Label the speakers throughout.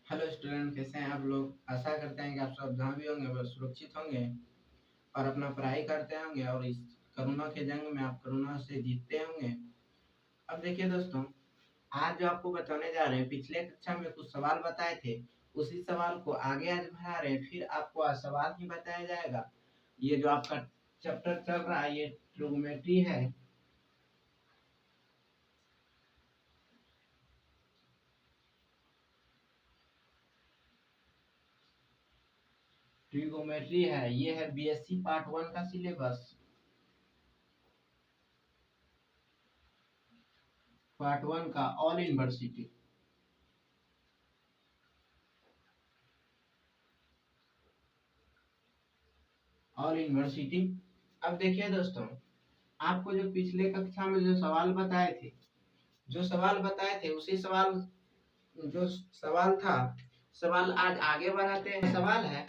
Speaker 1: Hello student, कैसे हैं आप लोग। आशा करते हैं कि आप सब जहाँ भी होंगे वह सुरक्षित होंगे और अपना पढ़ाई करते होंगे और इस कोरोना के जंग में आप कोरोना से जीतते होंगे। अब देखिए दोस्तों, आज जो आपको बताने जा रहे हैं, पिछले कक्षा में कुछ सवाल बताए थे, उसी सवाल को आगे आज बढ़ा रहे हैं। फिर आपको आज सवाल ही बताया जाएगा। ये जो आपका चैप्टर चल रहा है, ये ट्रिग्नोमेट्री है। ट्रिग्नोमेट्री है, ये है बीएससी पार्ट 1 का सिलेबस। पार्ट 1 का ऑल यूनिवर्सिटी। All university. अब देखिए दोस्तों, आपको जो पिछले कक्षा में जो सवाल बताए थे, उसी सवाल जो सवाल था, सवाल आज आगे बढ़ाते हैं। सवाल है,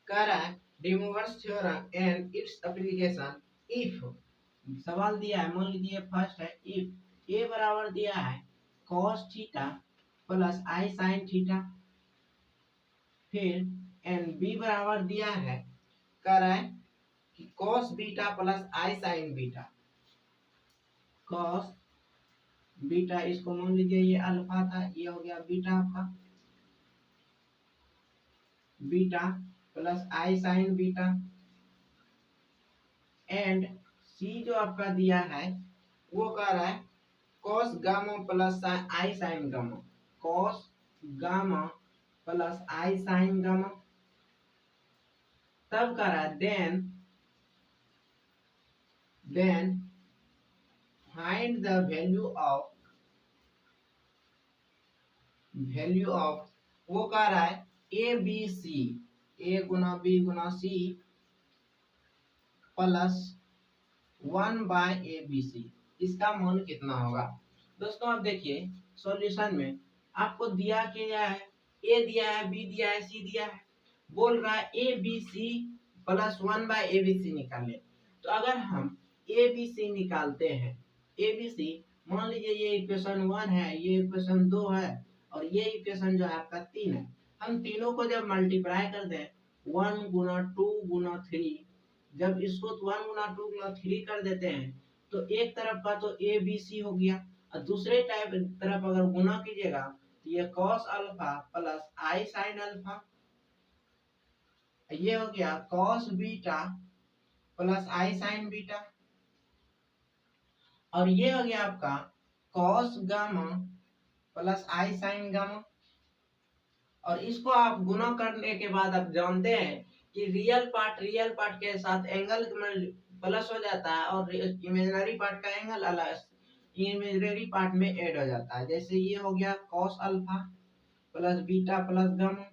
Speaker 1: कह रहा है De Moivre's theorem and its application if. सवाल दिया है, मान लीजिए फर्स्ट है इफ ए बराबर दिया है cos थीटा प्लस आई sin थीटा, फिर एंड बी बराबर दिया है, कह रहा है कि cos बीटा प्लस आई sin बीटा। cos बीटा, इसको मान लीजिए ये अल्फा था, ये हो गया बीटा आपका, beta plus i sine beta. And C जो आपका दिया है वो कह रहा है cos gamma plus i sine gamma. cos gamma plus i sine gamma. तब कह रहा है then find the value of, वो कह रहा है ए बी सी, ए गुना बी गुना सी प्लस 1/ABC। इसका मान कितना होगा। दोस्तों अब देखिए, सॉल्यूशन में आपको दिया क्या है, ए दिया है, बी दिया है, सी दिया है। बोल रहा है A B C plus 1/ABC निकालें। तो अगर हम ए बी सी निकालते हैं, ए बी सी, मान लीजिए ये इक्वेशन 1 है, ये इक्वेशन 2 है और ये इक्वेशन जो है आपका 3 है। हम तीनों को जब मल्टीप्लाई कर दें 1 गुना 2 गुना 3, जब इसको 1 गुना 2 गुना 3 कर देते हैं तो एक तरफ का तो ए बी सी हो गया और दूसरे तरफ अगर गुना कीजिएगा तो ये cos alpha plus i sine alpha, ये हो गया cos beta plus i sine beta, और ये हो गया आपका cos gamma plus i sine gamma. और इसको आप गुना करने के बाद आप जानते हैं कि रियल पार्ट के साथ एंगल प्लस हो जाता है और इमेजिनरी पार्ट का एंगल अलग इमेजिनरी पार्ट में ऐड हो जाता है। जैसे ये हो गया cos alpha plus beta plus gamma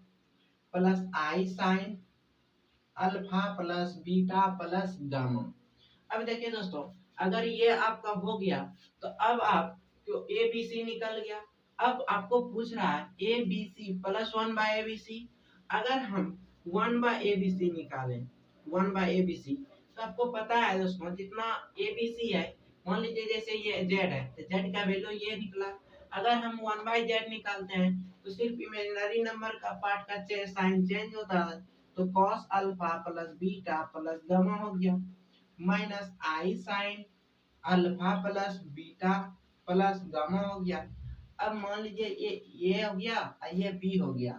Speaker 1: plus i sine alpha plus beta plus gamma. अब देखिए दोस्तों, अगर ये आपका हो गया तो अब आप जो ए बी सी निकल गया। अब आपको पूछ रहा है A B C plus 1/ABC। अगर हम 1/ABC निकालें, 1/ABC, तो आपको पता है दोस्तों, जितना ए बी सी है, मान लीजिए जैसे ये जेड है तो जेड का वैल्यू ये निकला। अगर हम 1/z निकालते हैं तो सिर्फ इमेजिनरी नंबर का पार्ट का साइन चेंज होता है, तो cos alpha plus beta plus gamma हो गया minus i sine alpha plus beta plus gamma हो गया। अब मान लीजिए ये हो गया और ये बी हो गया।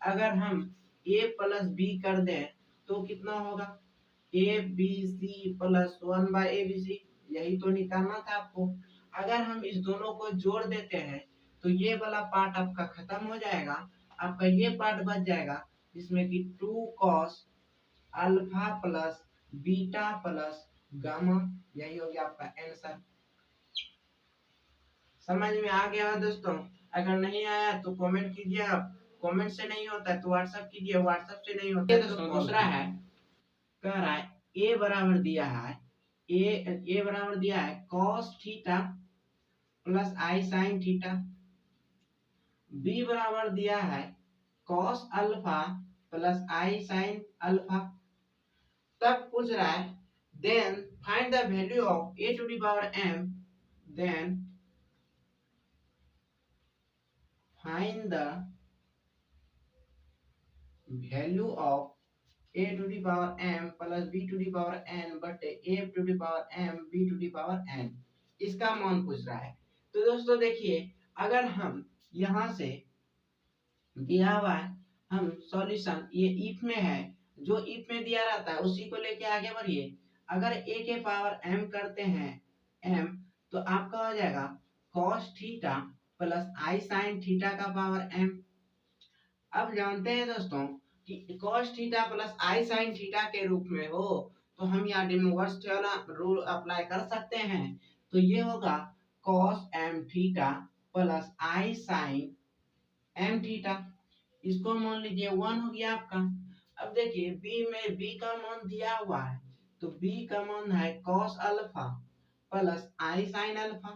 Speaker 1: अगर हम ए प्लस बी कर दें तो कितना होगा, ए बी सी प्लस 1/ABC। यही तो निकालना था आपको। अगर हम इस दोनों को जोड़ देते हैं तो ये वाला पार्ट आपका खत्म हो जाएगा, आपका ये पार्ट बच जाएगा जिसमें कि 2 cos alpha plus beta plus gamma. यही हो गया आपका आंसर। समझ में आ गया है दोस्तों। अगर नहीं आया तो कमेंट कीजिए, आप कमेंट से नहीं होता है तो व्हाट्सएप कीजिए, व्हाट्सएप से नहीं होता है तो दूसरा है, कह रहा है ए बराबर दिया है, ए बराबर दिया है cos theta plus i sine theta, b बराबर दिया है cos alpha plus i sine alpha. तब पूछ रहा है then find the value of a to the power m, then find the value of a to the power m plus b to the power n बटे a to the power m b to the power n, इसका मान पूछ रहा है। तो दोस्तों देखिए, अगर हम यहाँ से दिया हुआ है, हम सॉल्यूशन ये इफ में है, जो इफ में दिया रहता है उसी को लेके आगे बढ़िए। अगर a के पावर m करते हैं m, तो आपका हो जाएगा cos theta plus i sine theta का पावर m। अब जानते हैं दोस्तों कि cos theta plus i sine theta के रूप में हो, तो हम यहाँ डिमोवर्स थ्योरम रूल अप्लाई कर सकते हैं। तो ये होगा cos m theta plus i sine m theta, इसको मान लीजिए 1 हो गया आपका। अब देखिए b में b का मान दिया हुआ है, तो b का मान है cos alpha plus i sine alpha.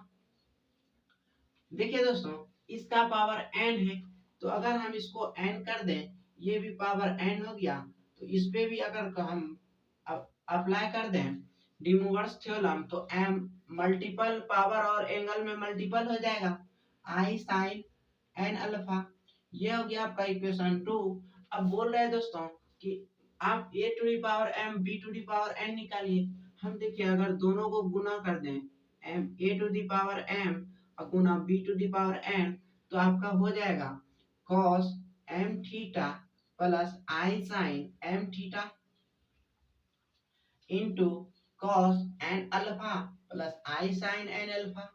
Speaker 1: देखिए दोस्तों, इसका पावर n है, तो अगर हम इसको n कर दें, ये भी पावर n हो गया, तो इस पे भी अगर हम अप्लाई कर दें डिमोवर्स थ्योरम, तो m मल्टीपल पावर और एंगल में मल्टीपल हो जाएगा, आई साइन n अल्फा। ये हो गया आपका इक्वेशन 2। अब बोल रहे हैं दोस्तों कि आप a to the power m b to the power n निकालिए। हम देखिए अगर दोनों को गुना कर दें a to the power m और गुना b to the power n, तो आपका हो जाएगा cos m theta plus i sine m theta into cos n alpha plus i sine n alpha.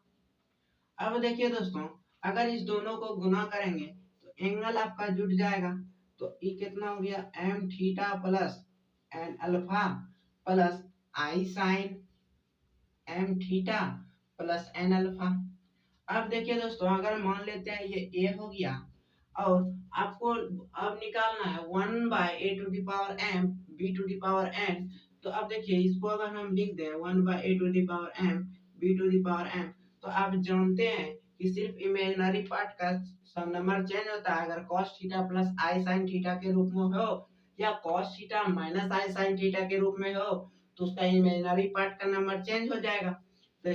Speaker 1: अब देखिए दोस्तों, अगर इस दोनों को गुना करेंगे तो एंगल आपका जुट जाएगा, तो ये कितना हो गया m theta plus n alpha plus i sine m theta plus n alpha. अब देखिए दोस्तों, अगर मान लेते हैं ये a हो गया, और आपको अब निकालना है 1 by a to the power m b to the power n। तो अब देखिए इसको अगर हम लिख दें 1 by a to the power m b to the power n, तो आप जानते हैं कि सिर्फ इमेजिनरी पार्ट का सब नंबर चेंज होता है। अगर cos theta plus i sine theta के रूप में हो या cos theta minus i sine theta के रूप में हो, तो उसका इमेजिनरी पार्ट का नंबर चेंज हो जाएगा, तो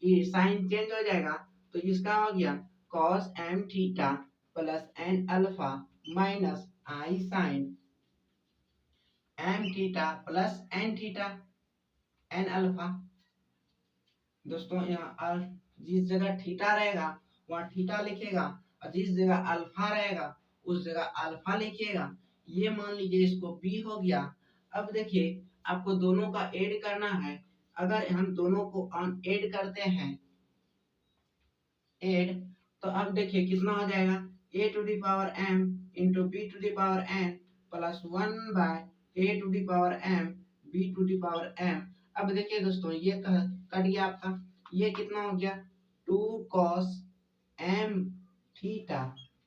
Speaker 1: ये साइन चेंज हो जाएगा। तो इसका हो गया cos m theta plus n alpha minus i sine m theta plus n theta n alpha. दोस्तों यहाँ जिस जगह थीटा रहेगा वहाँ थीटा लिखेगा, और जिस जगह अल्फा रहेगा उस जगह अल्फा लिखिएगा। ये मान लीजिए इसको b हो गया। अब देखिए आपको दोनों का ऐड करना है। अगर हम दोनों को ऐड करते हैं ऐड, तो अब देखिए कितना हो जाएगा a to the power m into b to the power n plus 1 by a to the power m b to the power m। अब देखिए दोस्तों ये कट गया आपका, ये कितना हो गया 2 cos m theta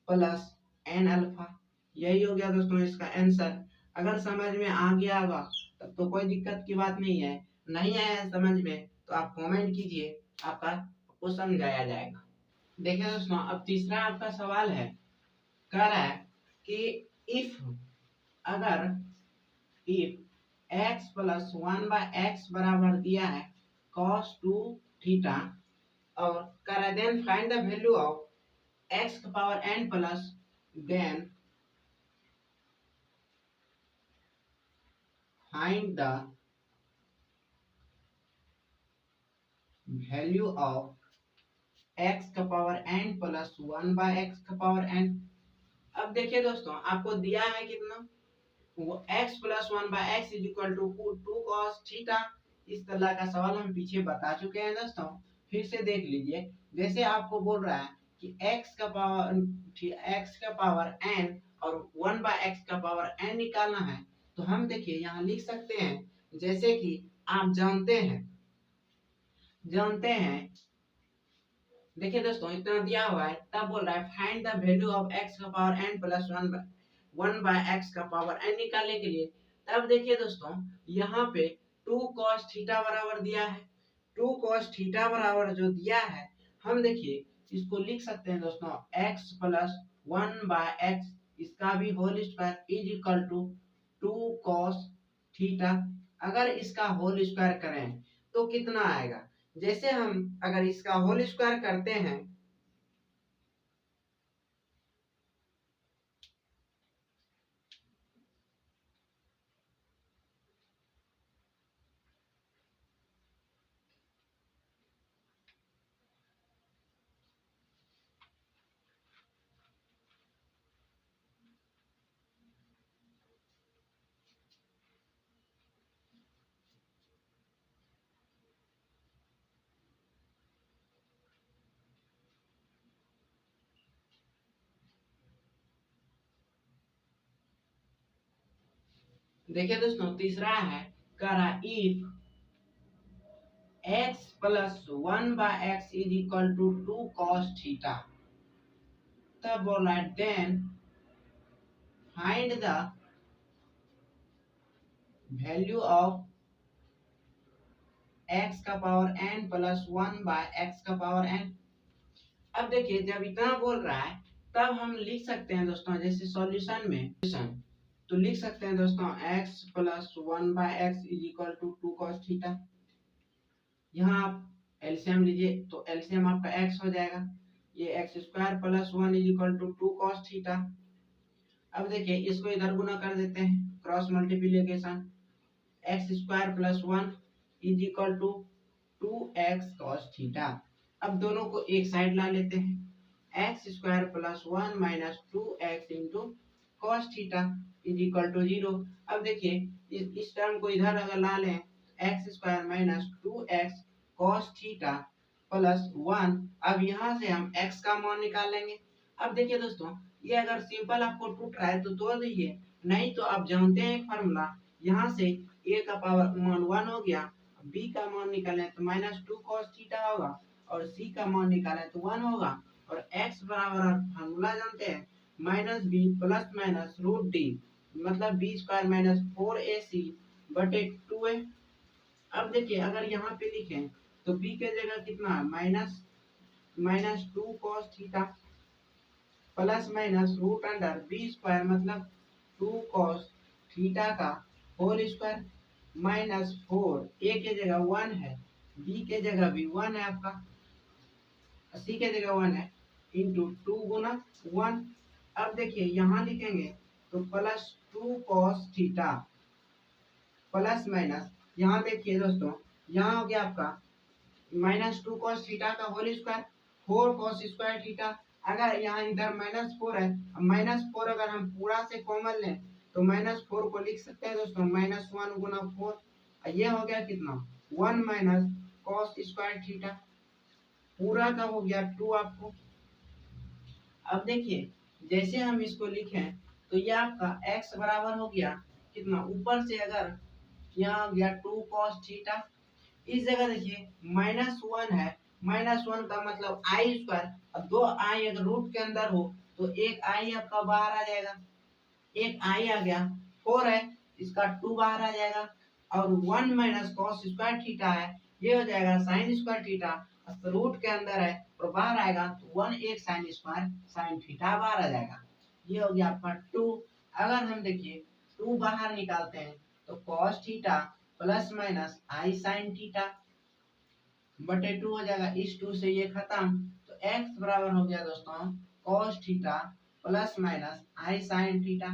Speaker 1: plus n alpha. यही हो गया दोस्तों इसका आंसर। अगर समझ में आ गया होगा तब तो कोई दिक्कत की बात नहीं है, नहीं आया है समझ में तो आप कमेंट कीजिए, आपको समझाया जाएगा। देखिए दोस्तों, अब तीसरा आपका सवाल है, कह रहा है कि इफ अगर if x plus 1 by x बराबर दिया है cos 2 थीटा, और कह रहा है then find the value of x का power n plus then find the value of x का power n plus 1 by x का पावर n। अब देखिए दोस्तों, आपको दिया है कितना वो x plus 1 by x is equal to 2 cos theta. इस तरह का सवाल हम पीछे बता चुके हैं दोस्तों, फिर से देख लीजिए। जैसे आपको बोल रहा है कि x का पावर n और 1 बाय एक्स का पावर n निकालना है, तो हम देखिए यहाँ लिख सकते हैं जैसे कि आप जानते हैं। देखिए दोस्तों इतना दिया हुआ है, तब बोल रहा है find the value of x का power n plus 1 by x का पावर n निकालने के लिए। तब देखिए दोस्तों यहाँ पे 2 cos थीटा बराबर दिया है, 2 cos थीटा बराबर जो दिया है, हम देखिए इसको लिख सकते हैं दोस्तों x प्लस 1 बाय एक्स, इसका भी whole square is equal to 2 cos theta. अगर इसका होल स्क्वायर करें तो कितना आएगा, जैसे हम अगर इसका होल स्क्वायर करते हैं देखिए दोस्तों, तीसरा है करा if x plus 1/x is equal to 2 cos theta, तब बोला then find the value of x का पावर n प्लस 1/x का पावर n। अब देखिए, जब इतना बोल रहा है तब हम लिख सकते हैं दोस्तों, जैसे सॉल्यूशन में तो लिख सकते हैं दोस्तों x plus 1/x is equal to 2 cos theta. यहाँ आप एलसीएम लीजिए तो एलसीएम आपका x हो जाएगा, ये x square plus 1 is equal to 2 cos theta. अब देखिए, इसको इधर गुना कर देते हैं, cross multiplication, x square plus 1 is equal to 2x cos theta. अब दोनों को एक साइड ला लेते हैं, x square plus 1 minus 2x into cos theta is equal to 0। अब देखिए, इस टर्म को इधर अगर ला लें, x square minus 2x cos theta plus 1। अब यहाँ से हम x का मान निकाल लेंगे। अब देखिए दोस्तों, ये अगर सिंपल आपको टूट रहा है तो तोड़ दीजिए, नहीं तो आप जानते हैं एक फार्मूला, यहाँ से a का पावर मान 1 हो गया, b का मान निकालें तो माइनस 2 cos थीटा होगा, और c का मान निकालें तो 1 होगा, और x बराबर फार्मूला जानते हैं minus b plus minus root d, मतलब बी स्क्वायर माइनस 4ac बटे 2a। अब देखिए, अगर यहाँ पे लिखें तो b के जगह कितना minus minus 2 cos theta plus minus root under b square, मतलब 2 cos थीटा का होल स्क्वायर माइनस 4, a के जगह 1 है, b के जगह भी 1 है आपका, c के जगह 1 है, इंटू 2 गुना 1। अब देखिए यहाँ लिखेंगे तो plus 2 cos theta plus minus, यहाँ देखिए दोस्तों, यहाँ हो गया आपका माइनस 2 cos थीटा का whole square 4 cos square theta. अगर यहाँ इधर माइनस 4 है, माइनस 4 अगर हम पूरा से कॉमन लें तो माइनस 4 को लिख सकते हैं दोस्तों माइनस 1 गुना 4, ये हो गया कितना 1 माइनस cos स्क्वायर थीटा, पूरा का हो गया 2 आपको। अब देखिए, जैसे हम इसको लिखें तो ये आपका x बराबर हो गया कितना, ऊपर से अगर यहाँ हो गया 2 cos थीटा, इस जगह देखिए माइनस 1 है, माइनस 1 का मतलब आई स्क्वायर, अब 2 आई अगर रूट के अंदर हो तो एक आई आपका बाहर आ जाएगा, एक आई आ गया, 4 है इसका 2 बाहर आ जाएगा, और 1 माइनस कॉस स्क्वायर थीटा है, ये हो जाएगा साइन स्क्वायर थीटा, रूट के अंदर है और बाहर आएगा तो 1 एक साइन स्क्वायर साइन थीटा बाहर आ जाएगा, ये हो गया आपका 2। अगर हम देखिए 2 बाहर निकालते हैं तो cos theta plus minus i sine theta बटे 2 हो जाएगा, इस 2 से ये खत्म, तो x बराबर हो गया दोस्तों cos theta plus minus i sine theta.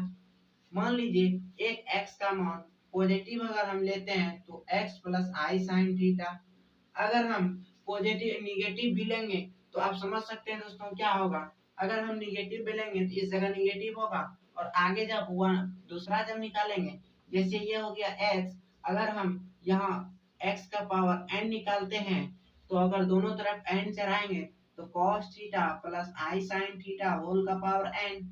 Speaker 1: मान लीजिए एक x का मान पॉजिटिव अगर हम लेते हैं तो x plus i sine theta, अगर हम पॉजिटिव निगेटिव भी लेंगे तो आप समझ सकते हैं दोस्तों क्या होगा, अगर हम निगेटिव भी लेंगे तो इस जगह निगेटिव होगा, और आगे जब दूसरा जब निकालेंगे, जैसे ये हो गया x, अगर हम यहाँ x का पावर n निकालते हैं तो अगर दोनों तरफ n चढ़ाएंगे तो cos theta plus i sine theta whole का पावर n,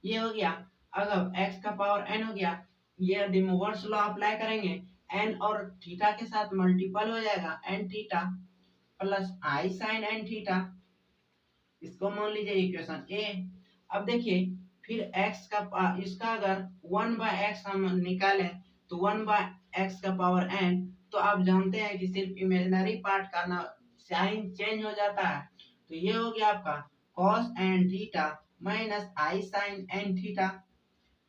Speaker 1: ये हो गया। अगर x का पावर n हो गया, ये De Moivre's लॉ अप्लाई करेंगे, n और थीटा के साथ मल्टीपल हो जाएगा n theta plus i sine n theta, इसको मान लीजिए इक्वेशन a। अब देखिए फिर x का इसका अगर 1/x हम निकालें तो 1/x का पावर n, तो आप जानते हैं कि सिर्फ इमेजिनरी पार्ट का ना साइन चेंज हो जाता है, तो ये हो गया आपका cos n theta minus i sine n theta,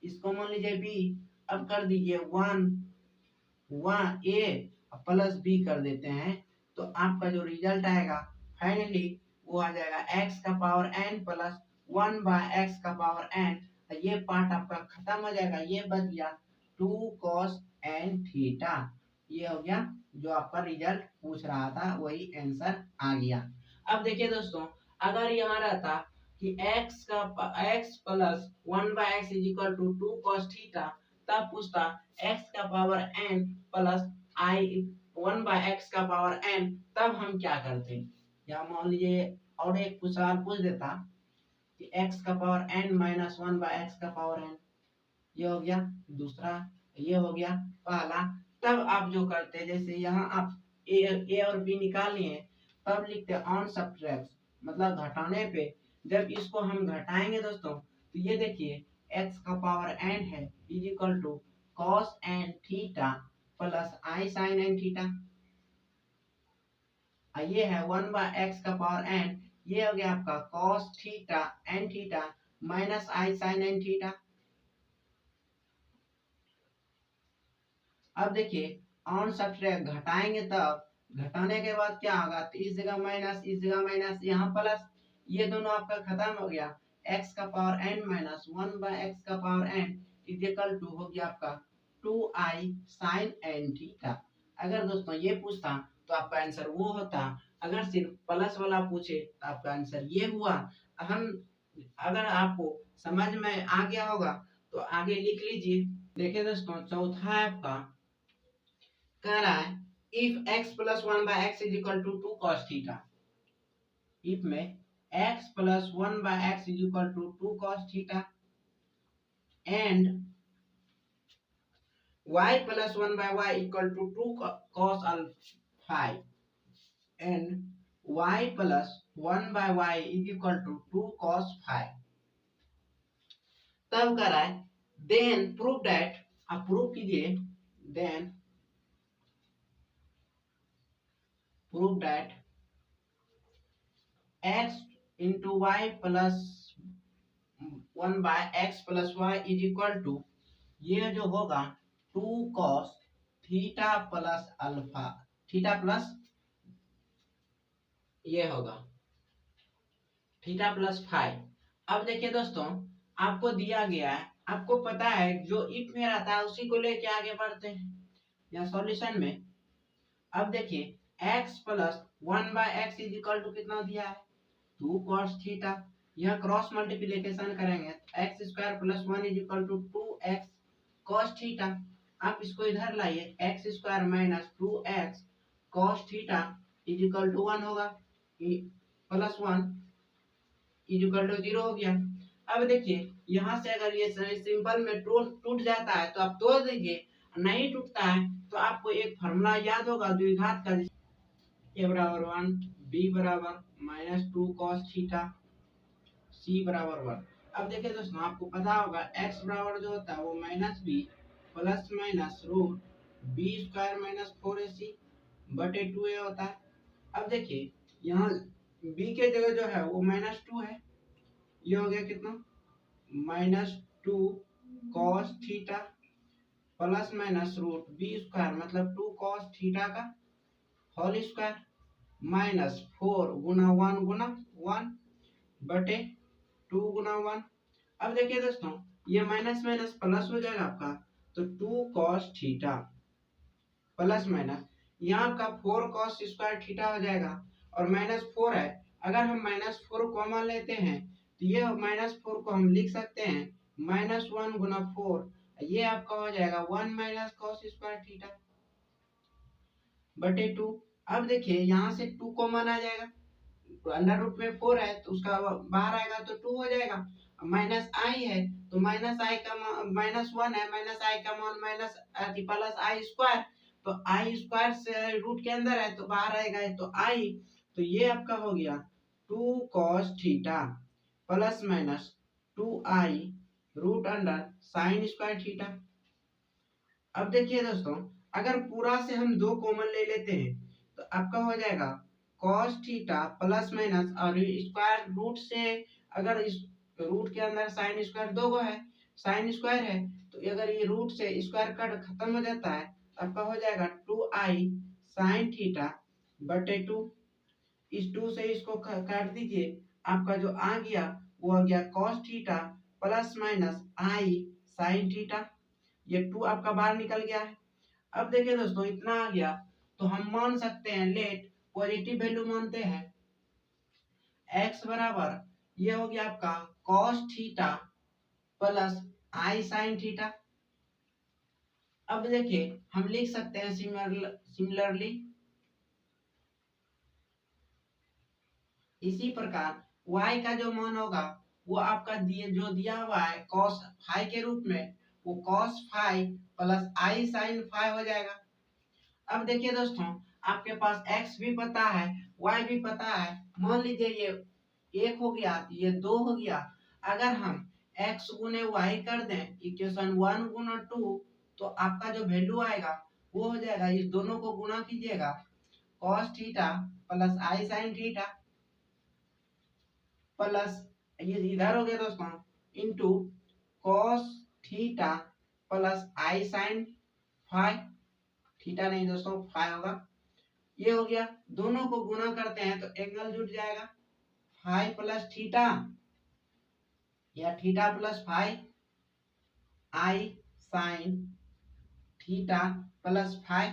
Speaker 1: इसको मान लीजिए b। अब कर दीजिए 1 a प्लस b कर देते हैं, तो आपका जो रिजल्ट आएगा फाइनली वो आ जाएगा x का पावर n प्लस 1/x का पावर n, ये पार्ट आपका खत्म हो जाएगा, ये बच गया 2 cos n थीटा, ये हो गया जो आपका रिजल्ट पूछ रहा था वही आंसर आ गया। अब देखिए दोस्तों, अगर यहाँ रहता कि x plus 1/x is equal to 2 cos theta, तब पूछता x का पावर n प्लस आई 1/x का पावर n, तब हम क्या करते, या मान लीजिए और एक सवाल पूछ देता कि x का पावर n माइनस 1/x का पावर n, ये हो गया दूसरा, ये हो गया पहला। तब आप जो करते हैं, जैसे यहाँ आप ए और बी निकाल लिए, तब लिखते हैं ऑन सब्ट्रैक्ट, मतलब घटाने पे। जब इसको हम घटाएंगे दोस्तों, तो ये देखिए x का पावर n है is equal to cos n theta plus i sine n theta. ये है 1/x का पावर n, ये हो गया आपका cos theta n theta minus i sine n theta. अब देखिए ऑन सब्ट्रैक्ट घटाएंगे, तब घटाने के बाद क्या होगा, तो इस जगह माइनस, इस जगह माइनस, यहाँ प्लस, ये दोनों आपका खत्म हो गया। x का पावर n माइनस 1/x का power n is equal to हो गया आपका 2i साइन n थीटा। अगर दोस्तों ये पूछता तो आपका आंसर वो होता, अगर सिर्फ प्लस वाला पूछे तो आपका आंसर ये हुआ। हम अगर आपको समझ में आ गया होगा तो आगे लिख लीजिए। देखिए दोस्तों चौथा है आपका, कह रहा है if x plus 1/x is equal to 2 cos theta. If में x plus 1/x is equal to 2 cos theta and y plus 1/y equal to 2 cos alpha and y plus 1/y is equal to 2 cos phi. तब कह रहा है then prove that, आप prove कीजिए, then prove that x into y plus 1/x plus y is equal to, ये जो होगा 2 cos theta plus alpha, theta plus ये होगा थीटा प्लस फाइव। अब देखिए दोस्तों आपको दिया गया है, आपको पता है जो इफ में रहता है उसी को लेके आगे बढ़ते हैं या सॉल्यूशन में। अब देखिए x plus 1/x is equal to कितना दिया है 2 cos थीटा। यह क्रॉस मल्टीप्लिकेशन करेंगे, x square plus 1 is equal to 2x cos theta. आप इसको इधर लाइए, x square minus 2x cos theta is equal to 1 होगा, प्लस 1 इज इक्वल टू 0 हो गया। अब देखिए यहाँ से अगर ये सिंपल में टूट जाता है तो आप तोड़ दीजिए, नहीं टूटता है तो आपको एक फॉर्मूला याद होगा द्विघात का, a बराबर 1 b बराबर माइनस 2 cos थीटा c बराबर 1। अब देखिए दोस्तों आपको पता होगा x बराबर जो होता है वो minus b plus minus root b square minus 4ac बटे 2a होता है। अब देखिए यहाँ b के जगह जो है वो माइनस 2 है, ये हो गया कितना minus 2 cos theta plus minus root b square मतलब 2 cos थीटा का होल स्क्वायर माइनस 4 गुना 1 गुना 1 बटे 2 गुना 1। अब देखिए दोस्तों ये माइनस माइनस प्लस हो जाएगा आपका, तो 2 cos थीटा प्लस माइनस यहाँ आपका 4 cos स्क्वायर थीटा हो जाएगा और माइनस 4 है। अगर हम माइनस 4 कॉमन लेते हैं तो ये माइनस 4 को हम लिख सकते हैं माइनस 1 गुना 4, ये आपका हो जाएगा 1 माइनस cos स्क्वायर थीटा बटे 2। अब देखिए यहाँ से 2 कॉमन आ जाएगा, तो अंडर रूट में 4 है तो उसका बाहर आएगा तो 2 हो जाएगा। माइनस आई है तो माइनस आई का माइनस 1 है, माइनस आई का मान माइनस प्लस आई स्क्वायर, तो आई स्क्वायर से रूट के अंदर है तो बाहर आएगा तो आई, तो ये आपका हो गया 2 cos theta plus minus 2i root under sine square theta. अब देखिए दोस्तों अगर पूरा से हम 2 कॉमन ले लेते हैं तो आपका हो जाएगा cos थीटा प्लस माइनस और स्क्वायर रूट से, अगर इस रूट के अंदर साइन स्क्वायर 2 गो है, साइन स्क्वायर है, तो अगर ये रूट से स्क्वायर कट खत्म हो जाता है तो आपका हो जाएगा 2i साइन थीटा बटे 2। इस 2 से इसको काट दीजिए, आपका जो आ गया वो आ गया cos theta plus minus i sine theta, ये 2 आपका बाहर निकल गया है। अब देखिए दोस्तों इतना आ गया तो हम मान सकते हैं, लेट पॉजिटिव वैल्यू मानते हैं, x बराबर ये हो गया आपका cos theta plus i sine theta. अब देखिए हम लिख सकते हैं सिमिलरली इसी प्रकार y का जो मान होगा वो आपका जो दिया हुआ है cos फाइ के रूप में वो cos phi plus i sine phi हो जाएगा। अब देखिए दोस्तों, आपके पास x भी पता है, y भी पता है। मान लीजिए ये 1 हो गया, ये 2 हो गया। अगर हम x गुने y कर दें इक्वेशन 1 गुना 2, तो आपका जो वैल्यू आएगा वो हो जाएगा, इस दोनों को गुना कीजिएगा, cos theta plus i sine theta plus ये इधर हो गया दोस्तों into cos theta plus i sine phi, theta नहीं दोस्तों फाई होगा। ये हो गया, दोनों को गुना करते हैं तो एंगल जुट जाएगा, फाई प्लस थीटा या थीटा प्लस फाई आई साइन थीटा प्लस फाई।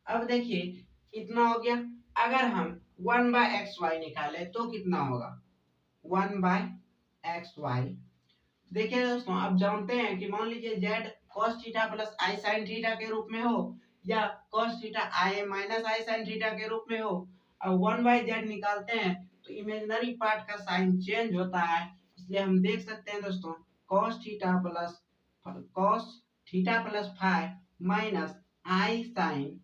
Speaker 1: अब देखिए इतना हो गया। अगर हम 1/xy निकाले तो कितना होगा, 1/xy। देखिए दोस्तों, आप जानते हैं कि मान लीजिए z cos theta plus i sine theta के रूप में हो या cos theta i minus i sine theta के रूप में हो, और 1/z निकालते हैं तो इमेजिनरी पार्ट का साइन चेंज होता है। इसलिए हम देख सकते हैं दोस्तों, cos theta plus phi minus i sine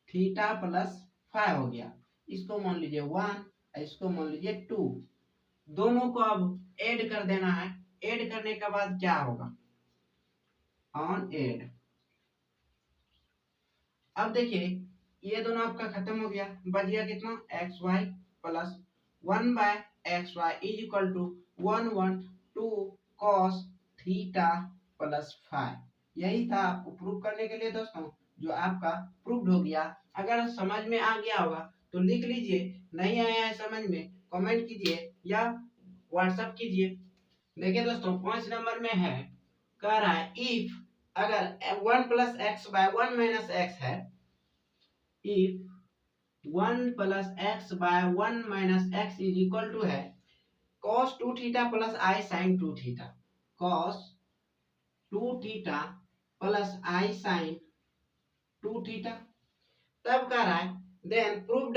Speaker 1: theta plus phi हो गया। इसको मान लीजिए 1, इसको मान लीजिए 2। दोनों को अब ऐड कर देना है। ऐड करने के बाद क्या होगा, ऑन ऐड। अब देखिए ये दोनों आपका खत्म हो गया, बच गया कितना, x y plus 1/xy is equal to 1/2 cos theta plus phi. यही था आपको प्रूव करने के लिए दोस्तों, जो आपका प्रूव्ड हो गया। अगर समझ में आ गया होगा तो लिख लीजिए, नहीं आया है समझ में कमेंट कीजिए या व्हाट्सएप कीजिए। देखिए दोस्तों 5 नंबर में है, कह रहा है इफ अगर 1 plus x by 1 minus X है, if 1 plus x by 1 minus X is equal to है cos 2 theta plus i sine 2 theta, cos 2 theta plus i sine 2 theta. तब कह रहा है देन प्रूव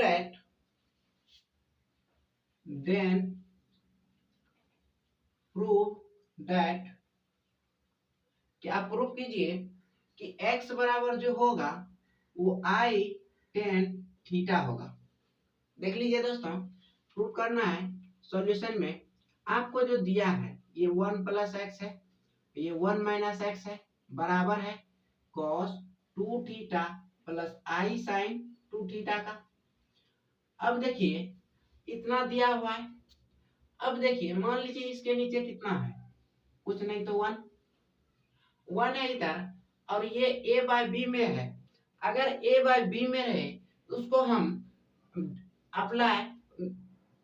Speaker 1: दैट कि आप प्रूव कीजिए कि x बराबर जो होगा वो आई टेन थीटा होगा। देख लीजिए दोस्तों, प्रूव करना है। सॉल्यूशन में आपको जो दिया है ये 1 प्लस एक्स है, ये 1 माइनस एक्स है, बराबर है cos 2 theta plus i sine 2 theta का। अब देखिए इतना दिया हुआ है। अब देखिए मान लीजिए इसके नीचे कितना है, कुछ नहीं तो 1 है इधर, और ये a बाय बी में है। अगर a बाय बी में रहे तो उसको हम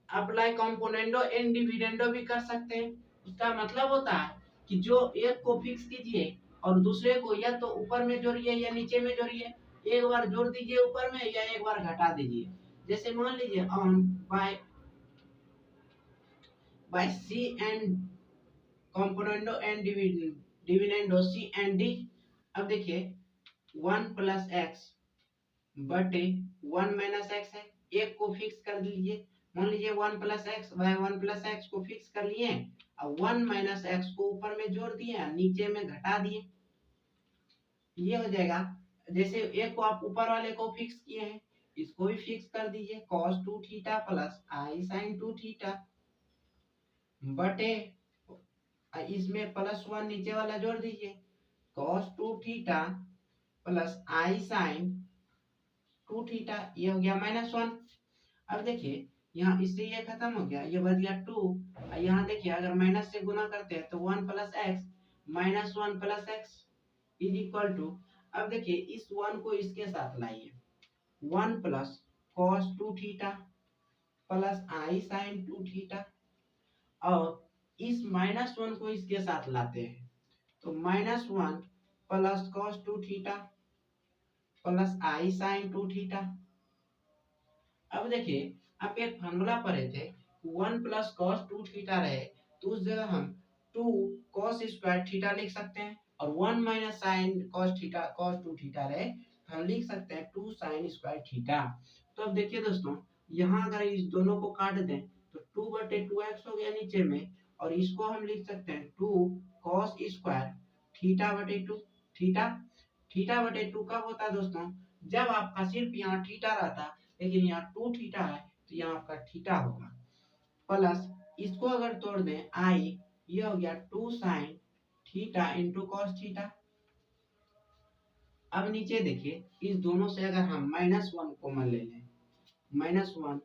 Speaker 1: अप्लाई कंपोनेंडो एंड डिविडेंडो भी कर सकते हैं। उसका मतलब होता है कि जो एक को फिक्स कीजिए और दूसरे को या तो ऊपर में जोड़िए या नीचे में जोड़िए। एक बार जोड़ दीजिए ऊपर में या एक बार घटा दीजिए। जैसे मान लीजिए on by c and componendo and dividendo c and d. अब देखिए 1 प्लस एक्स बटे 1 माइनस एक्स है, एक को फिक्स कर लीजिए। मान लीजिए 1 plus x by 1 plus x को फिक्स कर लिए और 1 माइनस एक्स को ऊपर में जोड़ दिए, नीचे में घटा दिए। ये हो जाएगा, जैसे एक को आप ऊपर वाले को फिक्स किए हैं, इसको भी फिक्स कर दीजिए cos 2 theta plus i sine 2 theta बटे इसमें +1 नीचे वाला जोड़ दीजिए cos 2 theta plus i sine 2 theta. ये हो गया -1। अब देखिए यहाँ इससे ये खत्म हो गया, ये बच गया 2। यहाँ देखिए अगर माइनस से गुना करते हैं तो 1 plus x minus 1 plus x is equal to. अब देखिए इस 1 को इसके साथ लाइए, 1 plus cos 2 theta plus i sine 2 theta, और इस -1 को इसके साथ लाते हैं तो -1 plus cos 2 theta plus i sine 2 theta. अब देखिए आप एक फॉर्मूला पढ़े थे, 1 प्लस cos 2 थीटा रहे तो उस जगह हम 2 cos स्क्वायर थीटा लिख सकते हैं, और 1 माइनस साइन cos 2 थीटा रहे तो हम लिख सकते हैं 2 साइन स्क्वायर थीटा। तो अब देखिए दोस्तों, यहाँ अगर इस दोनों को काट दें तो 2/2x हो गया नीचे में, और इसको हम लिख सकते हैं 2 cos स्क्वायर थीटा बटे टू। थीटा थीटा बटे टू कब होता है दोस्तों? जब आपका सिर्फ यहाँ थीटा रहता, लेकिन यहाँ टू थीटा है तो यहाँ आपका थीटा होगा। प्लस इसको अगर तोड़ दें आई, ये हो गया two sine theta into cos theta. अब नीचे देखिए, इस दोनों से अगर हम -1 कॉमन ले लें, -1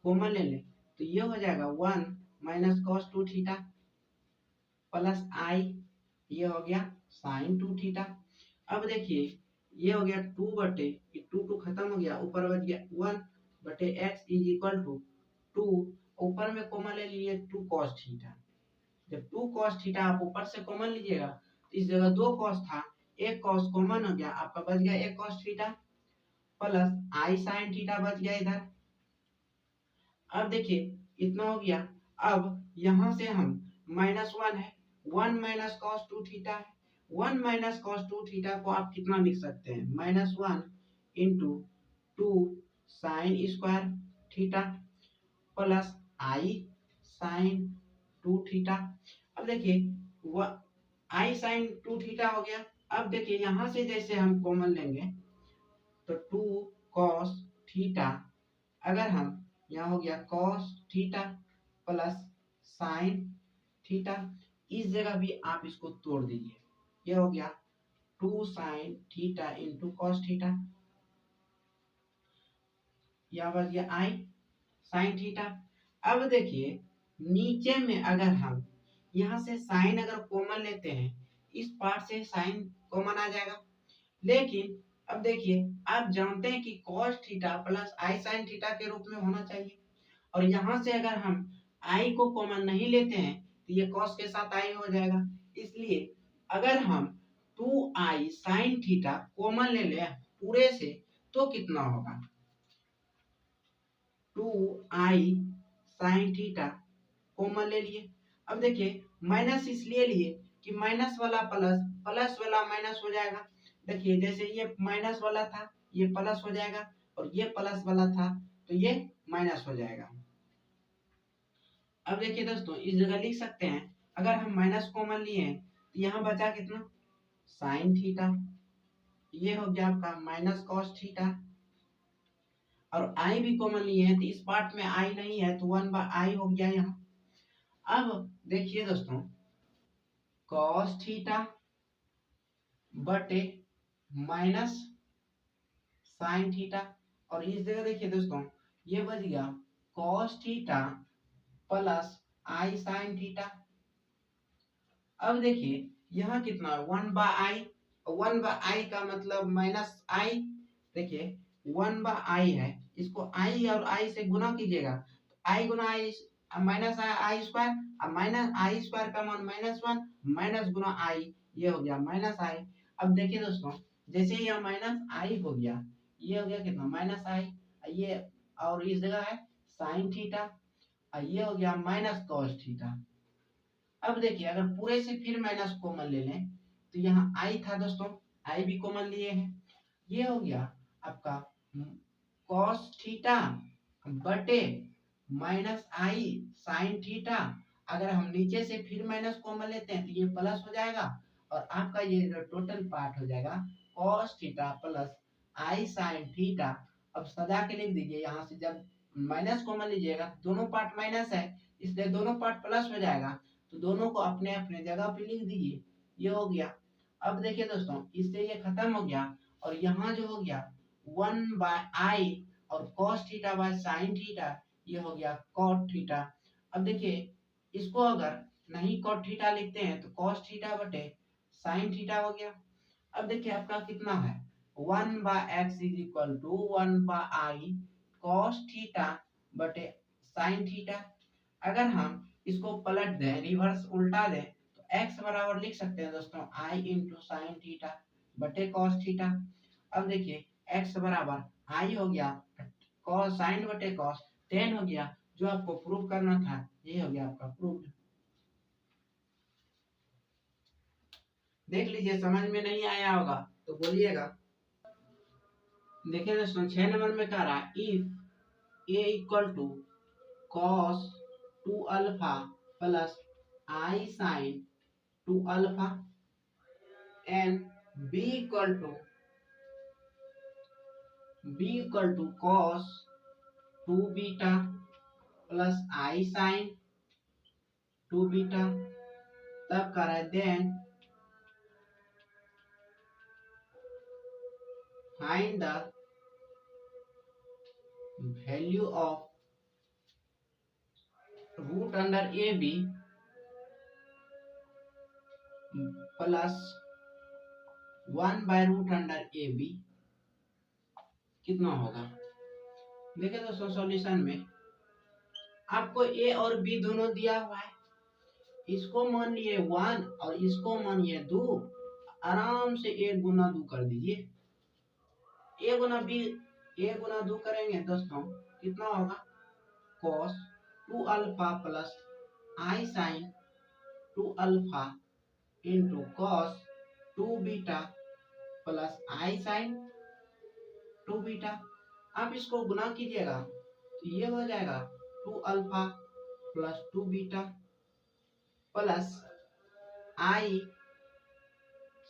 Speaker 1: कॉमन ले लें तो ये हो जाएगा 1 minus cos two theta plus i, ये हो गया साइन टू थीटा। अब देखिए ये हो गया 2 बटे 2 खत्म हो गया, ऊपर बच गया 1 बटे एक्स इज इक्वल टू 2, ऊपर में कॉमन ले लिए 2 कॉस थीटा। जब 2 कॉस थीटा आप ऊपर से कॉमन लीजिएगा तो इस जगह 2 कॉस था, एक कॉस कॉमन हो गया, आपका बच गया एक cos theta plus i sine theta बच गया इधर। अब देखिए इतना हो गया। अब यहाँ से हम -1 है, 1 माइनस कॉस टू थीटा है, 1 माइनस कॉस टू थीटा को आप कितना लिख सकते हैं? -1 into 2 sine square theta plus i sine two theta. अब देखिए आई साइन टू थीटा हो गया। अब देखिए यहाँ से जैसे हम कॉमन लेंगे तो 2 कॉस थीटा, अगर हम यहाँ हो गया cos theta plus sine theta, इस जगह भी आप इसको तोड़ दीजिए, ये हो गया 2 sign theta into cos theta, यह बच गया आई साइन थीटा। अब देखिए नीचे में अगर हम यहाँ से साइन अगर कॉमन लेते हैं, इस पार्ट से साइन कॉमन आ जाएगा, लेकिन अब देखिए आप जानते हैं कि cos theta plus i sine theta के रूप में होना चाहिए, और यहाँ से अगर हम आई को कॉमन नहीं लेते हैं तो ये cos के साथ आई हो जाएगा। इसलिए अगर हम 2i साइन थीटा कॉमन ले लें पूरे से तो कितना होगा? 2i साइन थीटा कॉमन ले लिए। अब देखिए माइनस इसलिए लिए कि माइनस वाला प्लस, प्लस वाला माइनस हो जाएगा। देखिए जैसे ये माइनस वाला था ये प्लस हो जाएगा, और ये प्लस वाला था तो ये माइनस हो जाएगा। अब देखिए दोस्तों इस जगह लिख सकते हैं, अगर हम माइनस कॉमन लिए हैं तो यहाँ बचा कितना? साइन थीटा, ये हो गया आपका माइनस कॉस थीटा, और आई भी कॉमन लिए हैं तो इस पार्ट में आई नहीं है तो 1/i हो गया यहाँ। अब देखिए दोस्तों कॉस थीटा बटे माइनस साइन थीटा, और इस जगह देखिए दोस्तों ये बच गया cos theta plus i sine theta. अब देखिए यहाँ कितना 1/i, 1/i का मतलब माइनस आई। देखिए 1/i है, इसको i और i से गुना कीजिएगा तो i Guna i minus I square, अब माइनस आई स्क्वायर का मान -1 माइनस गुना i, ये हो गया माइनस आई। अब देखिए दोस्तों जैसे ये माइनस आई हो गया, ये हो गया कितना -i, ये और इस जगह है साइन थीटा, ये हो गया माइनस कॉस थीटा। अब देखिए अगर पूरे से फिर माइनस कॉमन ले लें तो यहाँ आई था दोस्तों, आई भी कॉमन लिए हैं, ये हो गया आपका कॉस थीटा बटे माइनस आई साइन थीटा। अगर हम नीचे से फिर माइनस कॉमन लेते हैं तो ये प्लस हो जाएगा, और आपका ये टोटल पार्ट हो जाएगा cos theta plus i sine theta. अब सजा के लिख दीजिए, यहाँ से जब माइनस कॉमन लीजिएगा दोनों पार्ट माइनस है इसलिए दोनों पार्ट प्लस हो जाएगा, तो दोनों को अपने अपने जगह पे लिख दीजिए, ये हो गया। अब देखिए दोस्तों इससे ये खत्म हो गया, और यहाँ जो हो गया 1/i और cos theta by sine theta, ये हो गया cot थीटा। अब देखिए इसको अगर नहीं cot थीटा लिखते हैं तो cos थीटा बटे साइन थीटा हो गया। अब देखिए आपका कितना है 1/x is equal to 1/i cos theta बटे साइन थीटा। अगर हम इसको पलट दें, रिवर्स उल्टा दें तो x बराबर लिख सकते हैं दोस्तों i इंटू साइन थीटा बटे cos थीटा। अब देखिए x बराबर i हो गया cos साइन बटे cos tan हो गया, जो आपको प्रूव करना था ये हो गया आपका प्रूफ। देख लीजिए समझ में नहीं आया होगा तो बोलिएगा। देखिए दोस्तों 6 नंबर में कह रहा है if a equal to cos 2 alpha plus i sin 2 alpha, and B equal to cos 2 beta plus i sine 2 beta. तब कर रहा है then find the value of root under A B plus 1/√अंडर A B कितना होगा। देखिए दोस्तों solution में आपको ए और बी दोनों दिया हुआ है, इसको मान लिए 1 और इसको मानिए 2। आराम से 1 गुना 2 कर दीजिए। ए गुना 2 करेंगे दोस्तों कितना होगा, cos 2 alpha plus i sine 2 alpha into cos 2 beta plus i sine 2 beta. आप इसको गुना कीजिएगा तो ये हो जाएगा 2 alpha plus 2 beta plus i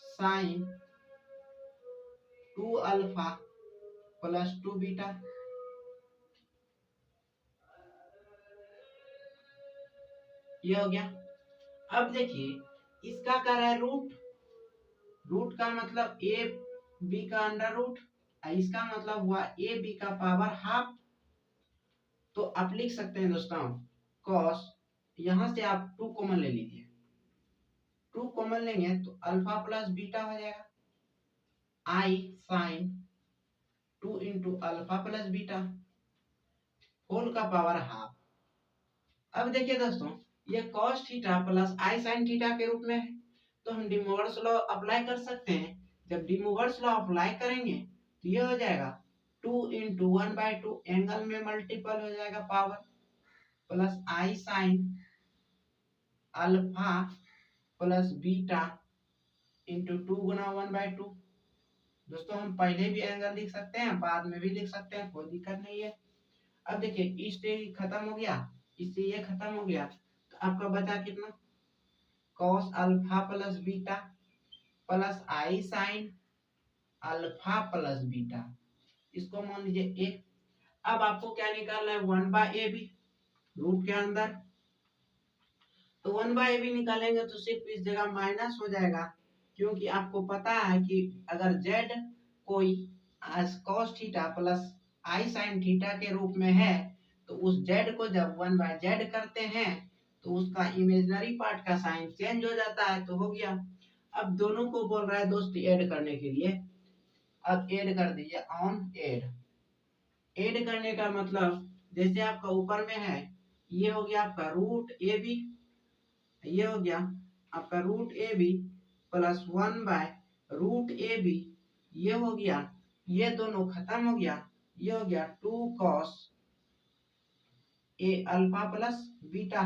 Speaker 1: sine 2 alpha plus 2 beta. ये हो गया। अब देखिए इसका क्या है रूट का मतलब ए बी का अंडर रूट, इसका मतलब हुआ ए बी का पावर हाफ। तो आप लिख सकते हैं दोस्तों कॉस, यहां से आप 2 कॉमन ले लीजिए, 2 कॉमन लेंगे तो अल्फा प्लस बीटा हो जाएगा, i sine 2 into alpha plus beta whole का पावर हाफ। अब देखिए दोस्तों ये cos theta plus i sine theta के रूप में है, तो हम डी मोवर्स लॉ अप्लाई कर सकते हैं। जब डी मोवर्स लॉ अप्लाई करेंगे तो ये हो जाएगा 2 इंटू 1/2 एंगल में मल्टीपल हो जाएगा power plus i sine alpha plus beta into 2 गुना 1/2। दोस्तों हम पहले भी एंगल लिख सकते हैं, बाद में भी लिख सकते हैं, कोई दिक्कत नहीं है। अब देखिए इससे खत्म हो गया, इससे ये खत्म हो गया, तो आपका बचा कितना, cos alpha plus beta plus i sine alpha plus beta, इसको मान लीजिए 1। अब आपको क्या निकालना है, 1/ab रूट के अंदर, तो 1/ab निकालेंगे तो सिर्फ इस जगह माइनस हो जाएगा, क्योंकि आपको पता है कि अगर z कोई cos theta plus i sine theta के रूप में है तो उस z को जब 1/z करते हैं तो उसका इमेजिनरी पार्ट का साइन चेंज हो जाता है, तो हो गया। अब दोनों को बोल रहा है दोस्त ऐड करने के लिए, अब ऐड कर दीजिए ऑन ऐड करने का मतलब जैसे आपका ऊपर में है, ये हो गया आपका रूट ए बी, ये हो गया आपका रूट ए बी प्लस 1/√ab, ये हो गया, ये दोनों खत्म हो गया, ये हो गया 2 cos ए अल्फा प्लस बीटा।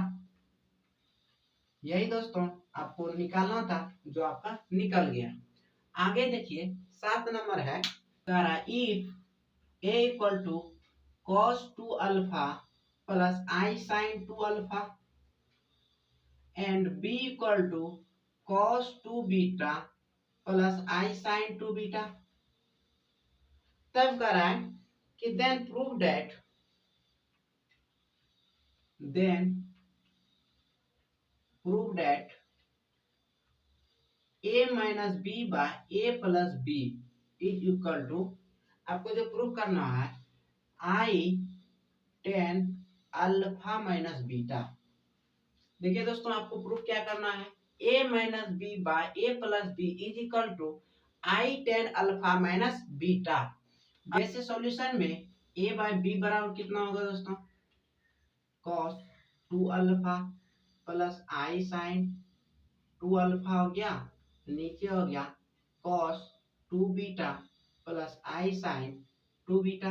Speaker 1: यही दोस्तों आपको निकालना था, जो आपका निकल गया। आगे देखिए 7 नंबर है, if a equal to cos 2 alpha plus i sine 2 alpha and B equal to cos 2 beta plus i sine 2 beta, तब कराएं कि then prove that a minus b by a plus b is equal to, आपको जो prove करना है i tan alpha minus beta. देखिए दोस्तों आपको प्रूफ क्या करना है, a minus b by a plus b is equal to i tan alpha minus beta. जैसे सॉल्यूशन में a बाय b बराबर कितना होगा दोस्तों, cos 2 alpha plus i sine 2 alpha हो गया, नीचे हो गया cos 2 beta plus i sine 2 beta.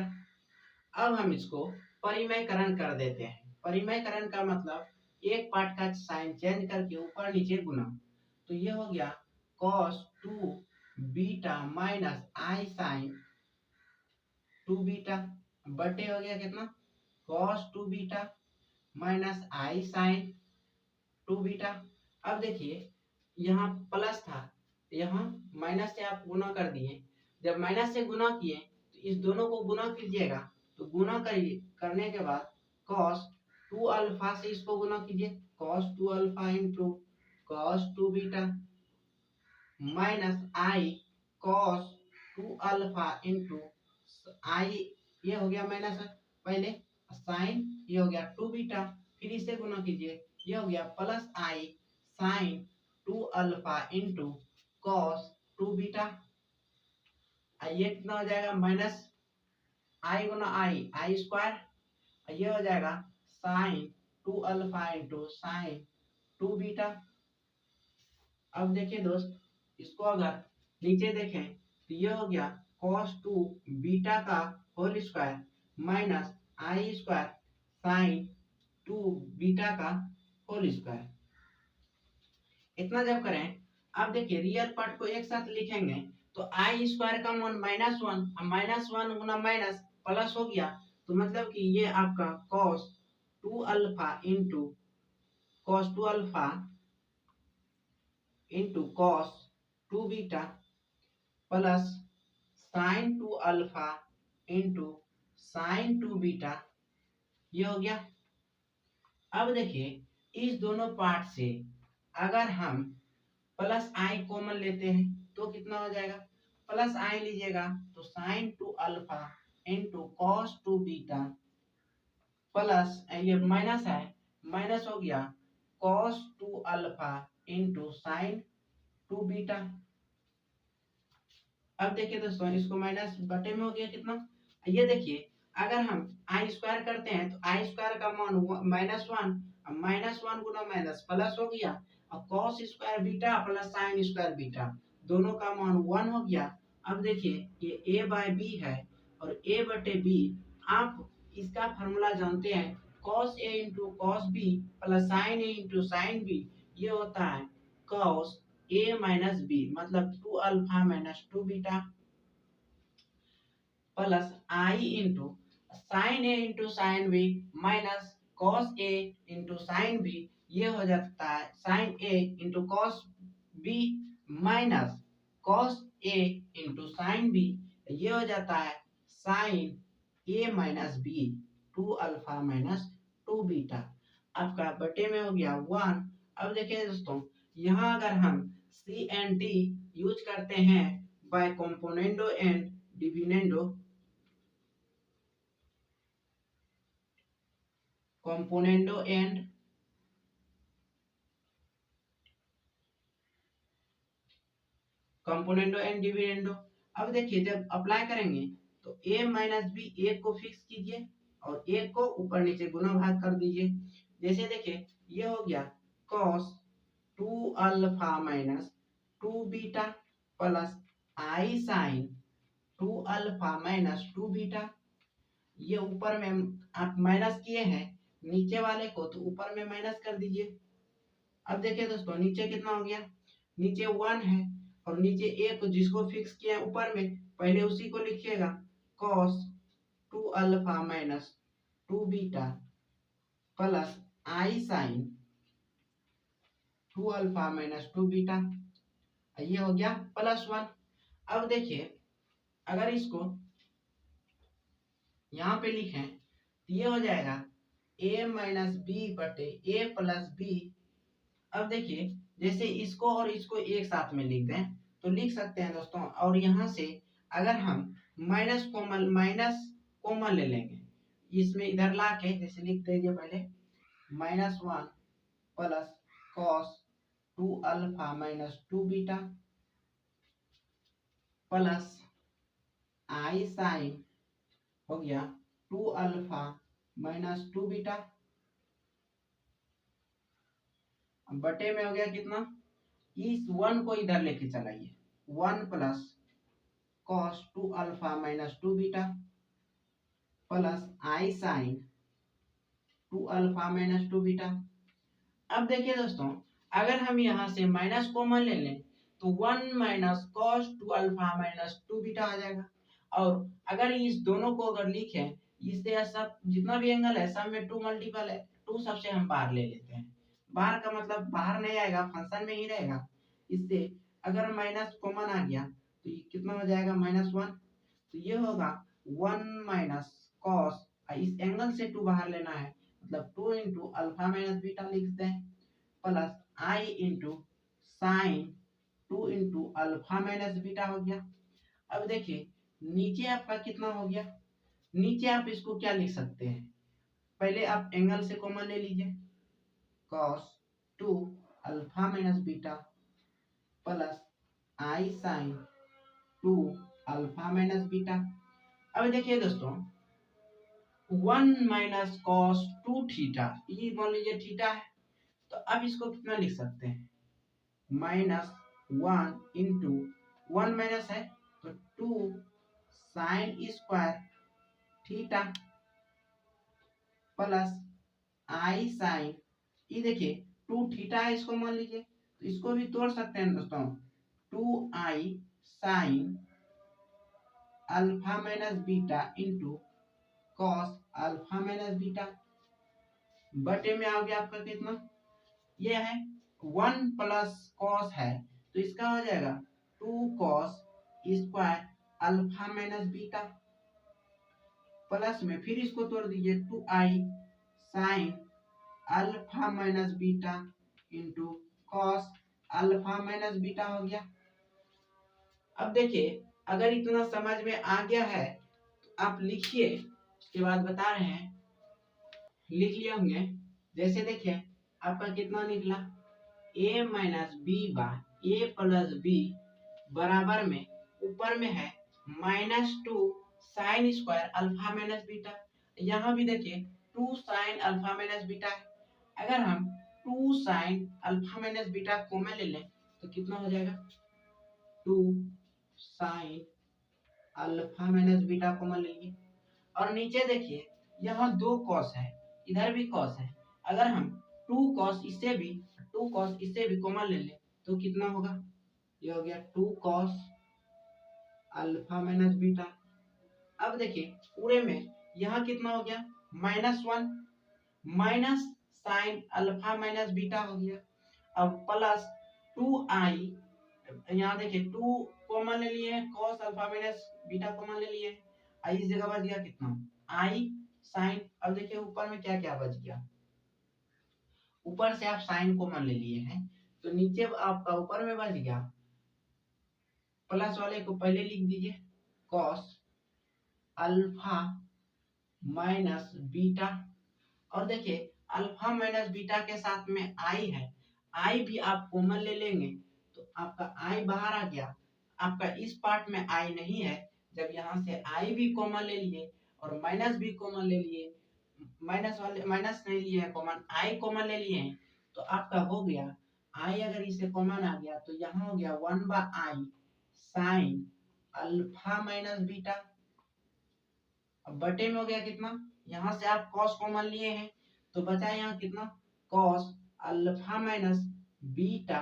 Speaker 1: अब हम इसको परिमयकरण कर देते हैं। परिमयकरण का मतलब एक पार्ट का साइन चेंज करके ऊपर नीचे गुना, तो ये हो गया cos 2 beta minus i sine 2 beta बटे हो गया कितना, cos 2 beta minus i sine 2 beta. अब देखिए यहाँ प्लस था यहाँ माइनस से आप गुना कर दिए, जब माइनस से गुना किए तो इस दोनों को गुना कीजिएगा, तो गुना करिए, करने के बाद कॉस 2 अल्फा से इसको गुना कीजिए, cos 2 alpha into cos 2 beta minus i cos 2 alpha into i, ये हो गया माइनस पहले साइन, ये हो गया 2 बीटा, फिर इसे गुना कीजिए, ये हो गया plus i sine 2 alpha into cos 2 beta, ये कितना हो जाएगा माइनस आई गुना आई स्क्वायर, ये हो जाएगा sine 2 alpha into sine 2 beta. अब देखिए दोस्त, इसको अगर नीचे देखें तो ये हो गया cos 2 बीटा का होल स्क्वायर माइनस आई स्क्वायर साइन 2 बीटा का होल स्क्वायर। इतना जब करें, अब देखिए रियल पार्ट को एक साथ लिखेंगे तो आई स्क्वायर का मान -1 गुना माइनस प्लस हो गया, तो मतलब कि ये आपका cos 2 alpha into cos 2 alpha into cos 2 beta plus sign 2 alpha into sine 2 beta, ये हो गया। अब देखिए इस दोनों पार्ट से अगर हम प्लस आई कॉमन लेते हैं तो कितना हो जाएगा, प्लस आई लीजिएगा तो sine 2 alpha into cos 2 beta plus ये माइनस है, माइनस हो गया cos 2 alpha into sine 2 beta. अब देखिए दोस्तों, इसको माइनस बटे में हो गया कितना, ये देखिए अगर हम आई स्क्वायर करते हैं तो आई स्क्वायर का मान -1 गुना माइनस प्लस हो गया, और cos square beta plus sine square beta दोनों का मान 1 हो गया। अब देखिए ये a बाय बी है, और a बटे बी आप इसका फॉर्मूला जानते हैं, cos a into cos B plus sine a into sine B, ये होता है cos a माइनस बी, मतलब 2 alpha minus 2 beta plus i into sine A into sine B minus cos A into sine B, ये हो जाता है sine A into cos B minus cos A into sine B, ये हो जाता है sine A minus B 2 alpha minus 2 beta, आपका बटे में हो गया 1। अब देखिए दोस्तों, यहाँ अगर हम सी एंड डी यूज करते हैं by componendo and dividendo, componendo and dividendo, अब देखिए जब अप्लाई करेंगे तो a माइनस बी, एक को फिक्स कीजिए और एक को ऊपर नीचे गुना भाग कर दीजिए। जैसे देखिए ये हो गया cos 2 alpha minus 2 beta plus i sine 2 alpha minus 2 beta, ये ऊपर में आप माइनस किए हैं नीचे वाले को, तो ऊपर में माइनस कर दीजिए। अब देखिए दोस्तों, नीचे कितना हो गया, नीचे 1 है, और नीचे एक जिसको फिक्स किया है ऊपर में, पहले उसी को लिखिएगा cos 2 alpha minus 2 beta plus i sine 2 alpha minus 2 beta, ये हो गया +1। अब देखिए अगर इसको यहाँ पे लिखें तो ये हो जाएगा a माइनस बी बटे a प्लस बी। अब देखिए जैसे इसको और इसको एक साथ में लिख दें तो लिख सकते हैं दोस्तों, और यहाँ से अगर हम माइनस कॉमन ले लेंगे, इसमें इधर ला के जैसे लिख दीजिए पहले -1 plus cos 2 alpha minus 2 beta plus i sine हो गया 2 अल्फा माइनस 2 बीटा, बटे में हो गया कितना, इस 1 को इधर लेके चलाइए, 1 plus cos 2 alpha minus 2 beta plus i sine 2 alpha minus 2 beta. अब देखिए दोस्तों, अगर हम यहाँ से माइनस कॉमन ले लें तो 1 minus cos 2 alpha minus 2 beta आ जाएगा, और अगर इस दोनों को अगर लिखें, इससे सब जितना भी एंगल है सब में 2 मल्टीपल है, 2 सबसे हम बाहर ले लेते हैं, बाहर का मतलब बाहर नहीं आएगा, फंक्शन में ही रहेगा। इससे अगर माइनस कॉमन आ गया तो ये कितना हो जाएगा -1, तो ये होगा 1 माइनस कॉस, इस एंगल से 2 बाहर लेना है, मतलब 2 इंटू अल्फा माइनस बीटा लिख दें, plus i into sine 2 into alpha minus beta हो गया। अब देखिए नीचे आपका कितना हो गया, नीचे आप इसको क्या लिख सकते हैं, पहले आप एंगल से कॉमन ले लीजिए, cos 2 alpha minus beta plus i sine 2 alpha minus beta. अब देखिए दोस्तों 1 माइनस कॉस 2 थीटा, ये मान लीजिए थीटा है, तो अब इसको कितना लिख सकते हैं, -1 इंटू 1 माइनस है तो 2 sine square theta plus i sign, ये देखिए 2 थीटा है, इसको मान लीजिए तो इसको भी तोड़ सकते हैं दोस्तों, 2 i sine alpha minus beta into cos alpha minus beta, बटे में आ गया आपका कितना, ये है 1 प्लस कॉस है तो इसका हो जाएगा 2 cos square alpha minus beta, plus में फिर इसको तोड़ दीजिए 2 i sine alpha minus beta into cos alpha minus beta हो गया। अब देखिए अगर इतना समझ में आ गया है तो आप लिखिए, उसके बाद बता रहे हैं, लिख लिए होंगे। जैसे देखिए आपका कितना निकला, a minus b by a plus b बराबर में ऊपर में है -2 sine square alpha minus beta, यहाँ भी देखिए 2 साइन अल्फा माइनस बीटा है, अगर हम 2 sign alpha minus beta common ले लें तो कितना हो जाएगा, 2 sign alpha minus beta common ले लीजिए, और नीचे देखिए यहाँ 2 कॉस है, इधर भी कॉस है, अगर हम 2 कॉस इससे भी कॉमन ले लें तो कितना होगा, ये हो गया 2 कॉस अल्फा माइनस बीटा। अब देखिए पूरे में यहाँ कितना हो गया, -1 minus sign alpha minus beta हो गया, अब प्लस 2 आई, यहाँ देखिए 2 कॉमन ले लिए हैं, cos alpha minus beta common ले लिए हैं, आई इस जगह बच गया कितना, आई साइन, अब देखिए ऊपर में क्या क्या बच गया, ऊपर से आप साइन कॉमन ले लिए हैं तो नीचे आपका ऊपर में बच गया, प्लस वाले को पहले लिख दीजिए, कॉस अल्फा माइनस बीटा, और देखिए अल्फा माइनस बीटा के साथ में आई है, आई भी आप कॉमन ले लेंगे तो आपका आई बाहर आ गया, आपका इस पार्ट में आई नहीं है, जब यहाँ से आई भी कॉमन ले लिए और माइनस भी कॉमन ले लिए, माइनस वाले माइनस नहीं लिए हैं कॉमन, आई कॉमन ले लिए हैं तो आपका हो गया, आई अगर इसे कॉमन आ गया तो यहाँ हो गया 1/i sign alpha minus beta, अब बटे में हो गया कितना, यहाँ से आप कॉस कॉमन लिए हैं तो बचा यहाँ कितना, cos alpha minus beta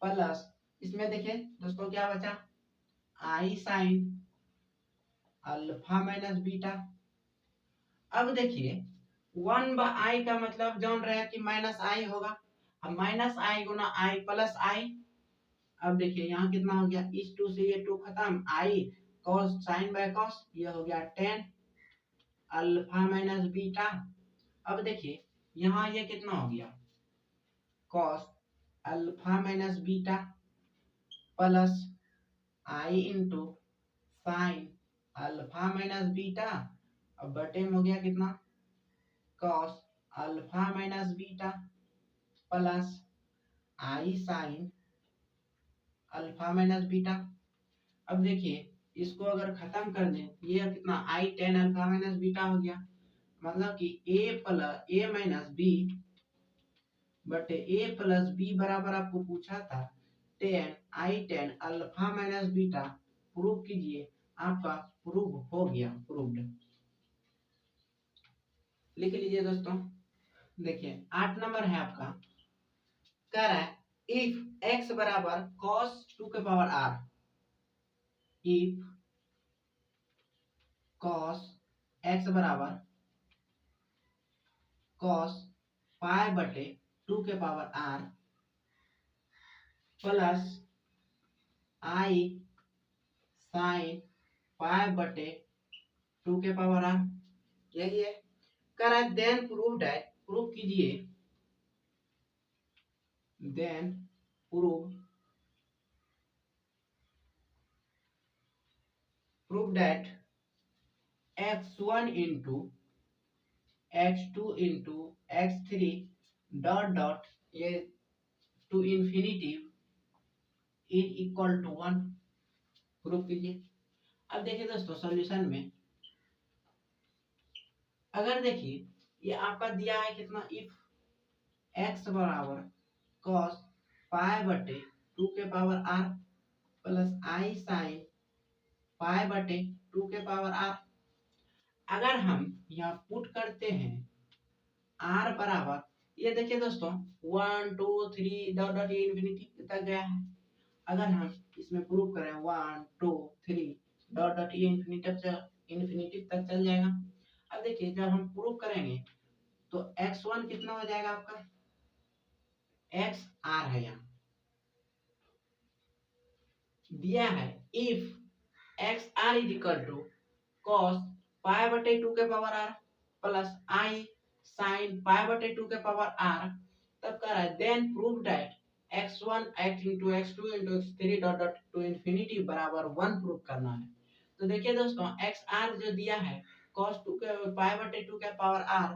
Speaker 1: plus, इसमें देखिए दोस्तों क्या बचा, आई साइन अल्फा माइनस बीटा। अब देखिए 1/i का मतलब जान रहे हैं कि माइनस आई होगा, अब माइनस आई गुना आई प्लस आई, अब देखिए यहाँ कितना हो गया, इस 2 से ये 2 खत्म, I cos sine by cos, ये हो गया 10 अल्फा माइनस बीटा। अब देखिए यहाँ ये कितना हो गया, cos alpha minus beta plus i into sine alpha minus beta, अब बटे में हो गया कितना, cos alpha minus beta plus i sine alpha minus beta. अब देखिए इसको अगर खत्म कर दें, ये कितना, आई 10 अल्फा माइनस बीटा हो गया, मतलब कि ए माइनस बी बटे ए प्लस बी बराबर आपको पूछा था 10 अल्फा माइनस बीटा, प्रूव कीजिए, आपका प्रूव हो गया, प्रूव्ड। लिख लीजिए दोस्तों, देखिए 8 नंबर है आपका, कह रहा है इफ x बराबर cos 2 के power r, if cos x बराबर cos पाई बटे 2 के power r plus i sine pi बटे 2 के पावर आर, यही है। कह रहा है देन प्रूव डैट, प्रूव कीजिए, then prove that x1 into x2 into x3 dot dot ये to infinity is equal to 1, prove कीजिए। अब देखिए दोस्तों सॉल्यूशन में, अगर देखिए ये आपका दिया है कितना, इफ x बराबर cos पाई बटे 2 के power r plus i sine pi बटे 2 के पावर r, अगर हम यहाँ पुट करते हैं r बराबर, ये देखिए दोस्तों 1 2 3 डॉट डॉट ये इन्फिनिटी तक गया है। अगर हम इसमें प्रूव करें 1 2 3 डॉट डॉट ये इन्फिनिटी तक चल जाएगा। अब देखिए जब हम प्रूव करेंगे तो x1 कितना हो जाएगा आपका, x r है, यहाँ दिया है if x r is equal to cos pi बटे 2 के power r plus i sine pi बटे 2 के पावर आर, तब कह रहा है then prove that x1 x into x2 into x3 dot dot to infinity बराबर 1 प्रूव करना है। तो देखिए दोस्तों एक्स आर जो दिया है cos 2 के पाई बटे 2 के power r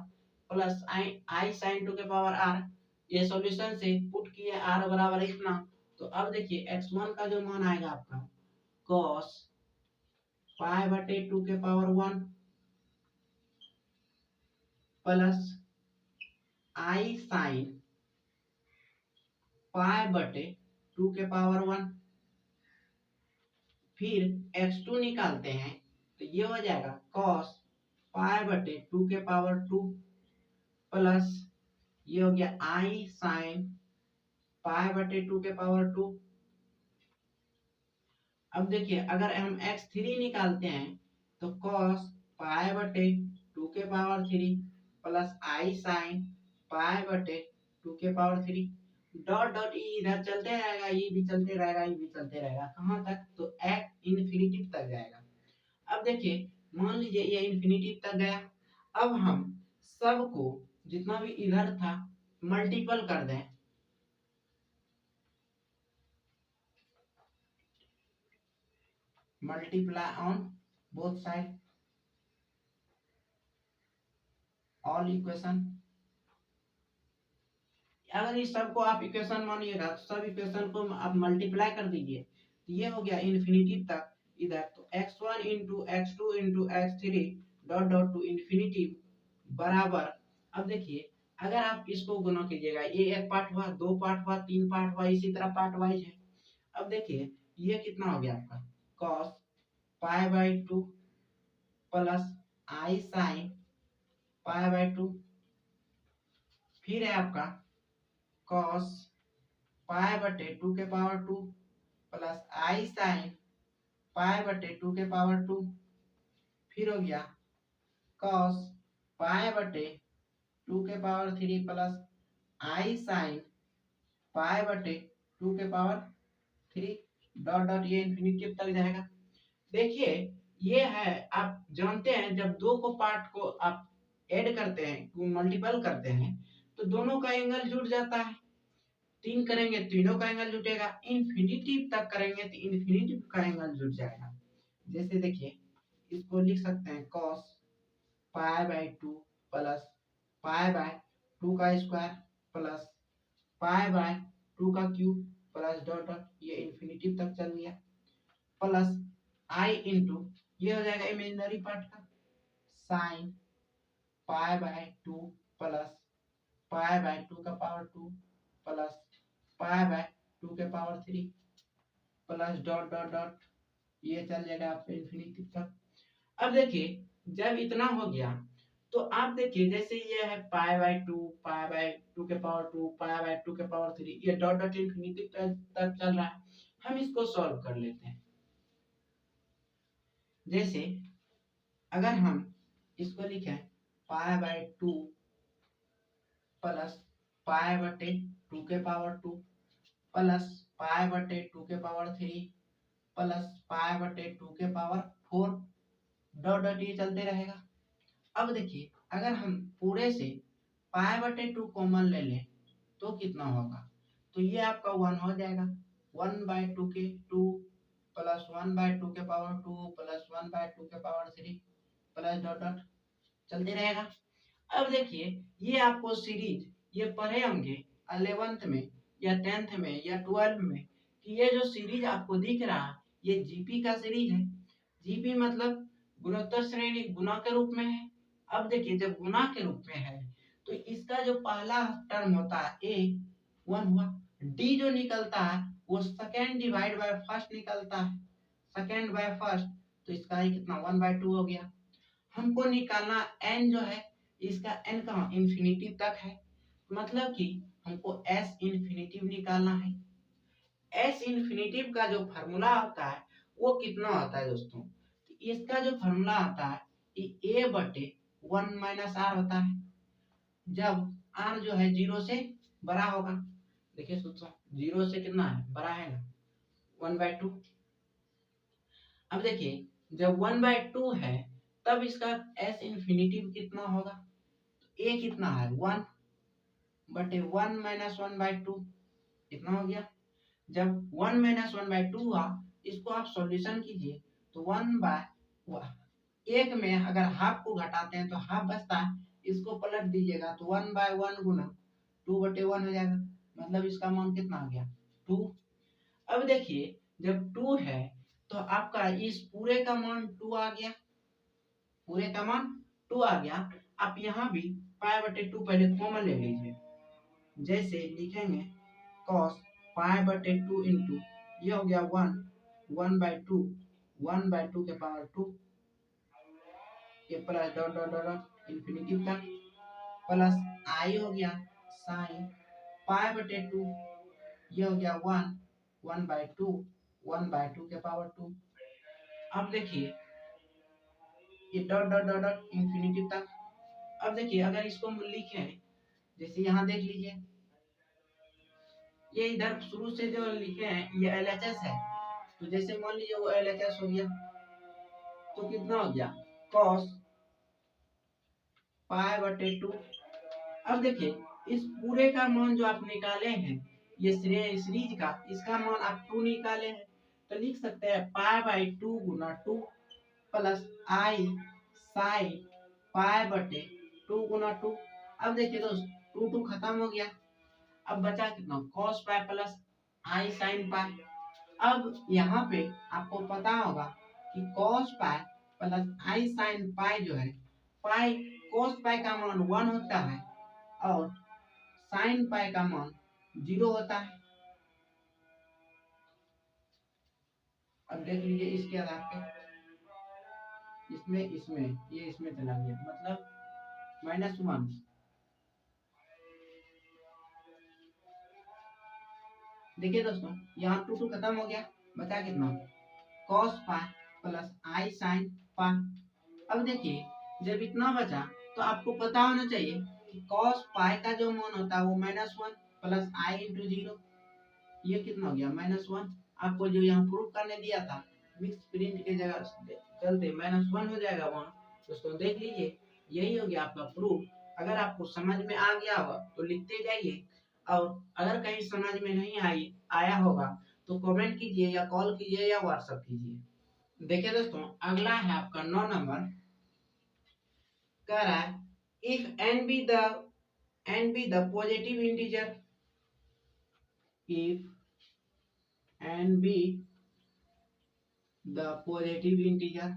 Speaker 1: plus i sine 2 के पावर आर, ये सॉल्यूशन से पुट किए r बराबर इतना। तो अब देखिए x1 का जो मान आएगा आपका cos पाई बटे 2 के power 1 plus i sine pi बटे 2 के पावर 1, फिर x2 निकालते हैं तो ये हो जाएगा cos पाई बटे 2 के पावर 2 प्लस ये हो गया आई साइन पाई बटे 2 के पावर 2। अब देखिए अगर हम x3 निकालते हैं तो cos पाई बटे 2 के power 3 plus i sine pi बटे 2 के पावर 3 डॉट डॉट ई इधर चलते रहेगा, ये भी चलते रहेगा, ये भी चलते रहेगा, कहाँ तक, तो x इन्फिनिटी तक जाएगा। अब देखिए मान लीजिए ये इन्फिनिटी तक गया, अब हम सबको जितना भी इधर था मल्टीपल कर दें, multiply on both side all equation. अगर इस सबको आप इक्वेशन मानिएगा तो सब इक्वेशन को आप मल्टीप्लाई कर दीजिए, तो ये हो गया इन्फिनिटी तक इधर, तो x1 into x2 into x3 dot dot to infinity बराबर। अब देखिए अगर आप इसको गुना कीजिएगा, ये एक पार्ट हुआ, दो पार्ट हुआ, तीन पार्ट हुआ, इसी तरह पार्ट वाइज है। अब देखिए ये कितना हो गया आपका cos pi by 2 plus i sine pi by 2, फिर है आपका cos पाई बटे 2 के power 2 plus i sine pi बटे 2 के पावर 2, फिर हो गया cos पाई बटे 2 के power 3 plus i sine pi बटे 2 के पावर 3 डॉट डॉट ये इन्फिनिटी तक जाएगा। देखिए ये है, आप जानते हैं जब दो को पार्ट को आप ऐड करते हैं, मल्टीपल करते हैं, तो दोनों का एंगल जुड़ जाता है। तीन करेंगे तीनों का एंगल जुटेगा, इन्फिनिटी तक करेंगे तो इन्फिनिटी का एंगल जुट जाएगा। जैसे देखिए इसको लिख सकते हैं cos pi by 2 plus pi by 2 का स्क्वायर प्लस पाई बाई 2 का क्यूब प्लस डॉट डॉट ये इन्फिनिटी तक चल गया, प्लस आई इंटू ये हो जाएगा इमेजिनरी पार्ट का sine pi by 2 plus pi by 2 का पावर 2 प्लस पाई बाई 2 के power 3 plus dot dot dot ये चल जाएगा आपका इन्फिनिटी तक। अब देखिए जब इतना हो गया तो आप देखिए जैसे ये है पाई बाई 2 पाई बाई 2 के पावर 2 पाई बाई 2 के पावर 3, ये डॉट डॉट इन्फिनिटी तक चल रहा है। हम इसको सॉल्व कर लेते हैं। जैसे अगर हम इसको लिखें पाई बाई 2 प्लस पाई बटे 2 के पावर 2 प्लस पाई बटे 2 के पावर 3 प्लस पाई बटे 2 के पावर 4 डॉट डॉट ये चलते रहेगा। अब देखिए अगर हम पूरे से पाई बटे 2 कॉमन ले लें तो कितना होगा, तो ये आपका 1 हो जाएगा। 1/2 के 2 प्लस 1/2 के पावर 2 प्लस 1/2 के पावर 3 प्लस डॉट डॉट चलते रहेगा। अब देखिए ये आपको सीरीज ये पढ़े होंगे 11th में या 10th में या 12th में कि ये जो सीरीज आपको दिख रहा है ये जीपी का सीरीज है। जीपी मतलब गुणोत्तर श्रेणी गुना के रूप में है। अब देखिए जब गुना के रूप में है तो इसका जो पहला टर्म होता है ए 1 हुआ, डी जो निकलता है वो सेकेंड डिवाइड बाय फर्स्ट निकलता है, सेकेंड बाय फर्स्ट, तो इसका ही कितना 1/2 हो गया। हमको निकालना n जो है इसका n कहाँ इंफिनिटी तक है, मतलब कि हमको s इंफिनिटिव निकालना है। s इंफिनिटिव का जो फार्मूला होता है वो कितना होता है दोस्तों, तो इसका जो फार्मूला आता है ये a बटे 1 माइनस आर होता है, जब r जो है 0 से बड़ा होगा। देखिए दोस्तों 0 से कितना है बड़ा है ना 1/2। अब देखिए जब 1/2 है तब इसका s इंफिनिटिव कितना होगा, तो a कितना है 1 बटे 1 माइनस 1/2 कितना हो गया। जब 1 माइनस 1/2 हुआ इसको आप सॉल्यूशन कीजिए तो 1 में अगर हाफ को घटाते हैं तो हाफ बचता है, इसको पलट दीजिएगा तो 1/1 गुना 2/1 हो जाएगा, मतलब इसका मान कितना आ गया 2। अब देखिए जब 2 है तो आपका इस पूरे का मान 2 आ गया, पूरे का मान 2 आ गया। आप यहाँ भी पाई बटे 2 पहले कॉमन ले लीजिए, जैसे लिखेंगे cos पाई बटे 2 इंटू ये हो गया 1/2 1/2 के पावर 2 ये plus dot dot dot infinity तक प्लस आई हो गया साइन पाई बटे 2 ये हो गया 1/2 1/2 के पावर 2। अब देखिए ये dot dot dot dot infinity तक। अब देखिए अगर इसको हम लिखें जैसे यहाँ देख लीजिए ये इधर शुरू से जो लिखे हैं ये LHS है, तो जैसे मान लीजिए वो LHS हो गया तो कितना हो गया cos पाई बटे 2। अब देखिए इस पूरे का मान जो आप निकाले हैं ये सीरीज का इसका मान आप 2 निकाले हैं, तो लिख सकते हैं pi by 2 Guna 2 plus i sine pi बटे 2 गुना 2। अब देखिए दोस्त 2 खत्म हो गया, अब बचा कितना cos pi plus i sine पाई। अब यहाँ पे आपको पता होगा कि cos pi plus i sine पाई जो है पाई cos पाई का मान 1 होता है और साइन पाई का मान 0 होता है। अब देख लीजिए इसके आधार पे इसमें चला गया मतलब -1। देखिए दोस्तों यहाँ 2 खत्म हो गया, बचा कितना cos pi plus i sine पाई। अब देखिए जब इतना बचा तो आपको पता होना चाहिए कि cos पाई का जो मान होता है वो -1 प्लस आई इंटू 0, ये कितना हो गया -1। आपको जो यहाँ प्रूफ करने दिया था मिक्स प्रिंट के जगह चलते -1 हो जाएगा वहाँ, दोस्तों देख लीजिए यही हो गया आपका प्रूफ। अगर आपको समझ में आ गया होगा तो लिखते जाइए, और अगर कहीं समझ में नहीं आया होगा तो कमेंट कीजिए या कॉल कीजिए या व्हाट्सएप कीजिए। देखिए दोस्तों अगला है आपका 9 नंबर, कह रहा है if n be the positive integer, if n be the positive integer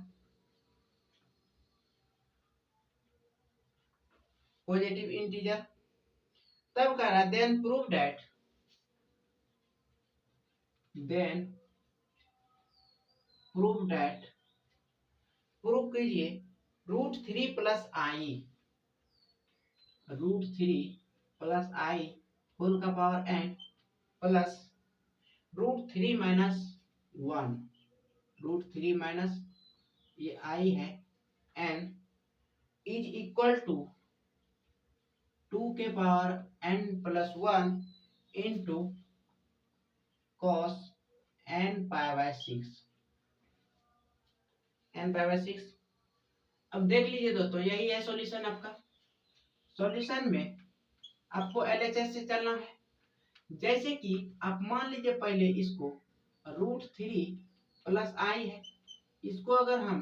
Speaker 1: तब कह रहा है then prove that प्रूव कीजिए √3 प्लस आई होल का power n plus √3 minus 1 √3 minus ये आई है n इज इक्वल टू 2 के power n plus 1 into cos n pi by 6। n pi by 6। अब देख लीजिए दोस्तों, यही है सॉल्यूशन आपका। सॉल्यूशन में आपको एलएचएस से चलना है। जैसे कि आप मान लीजिए पहले इसको √3 प्लस आई है, इसको अगर हम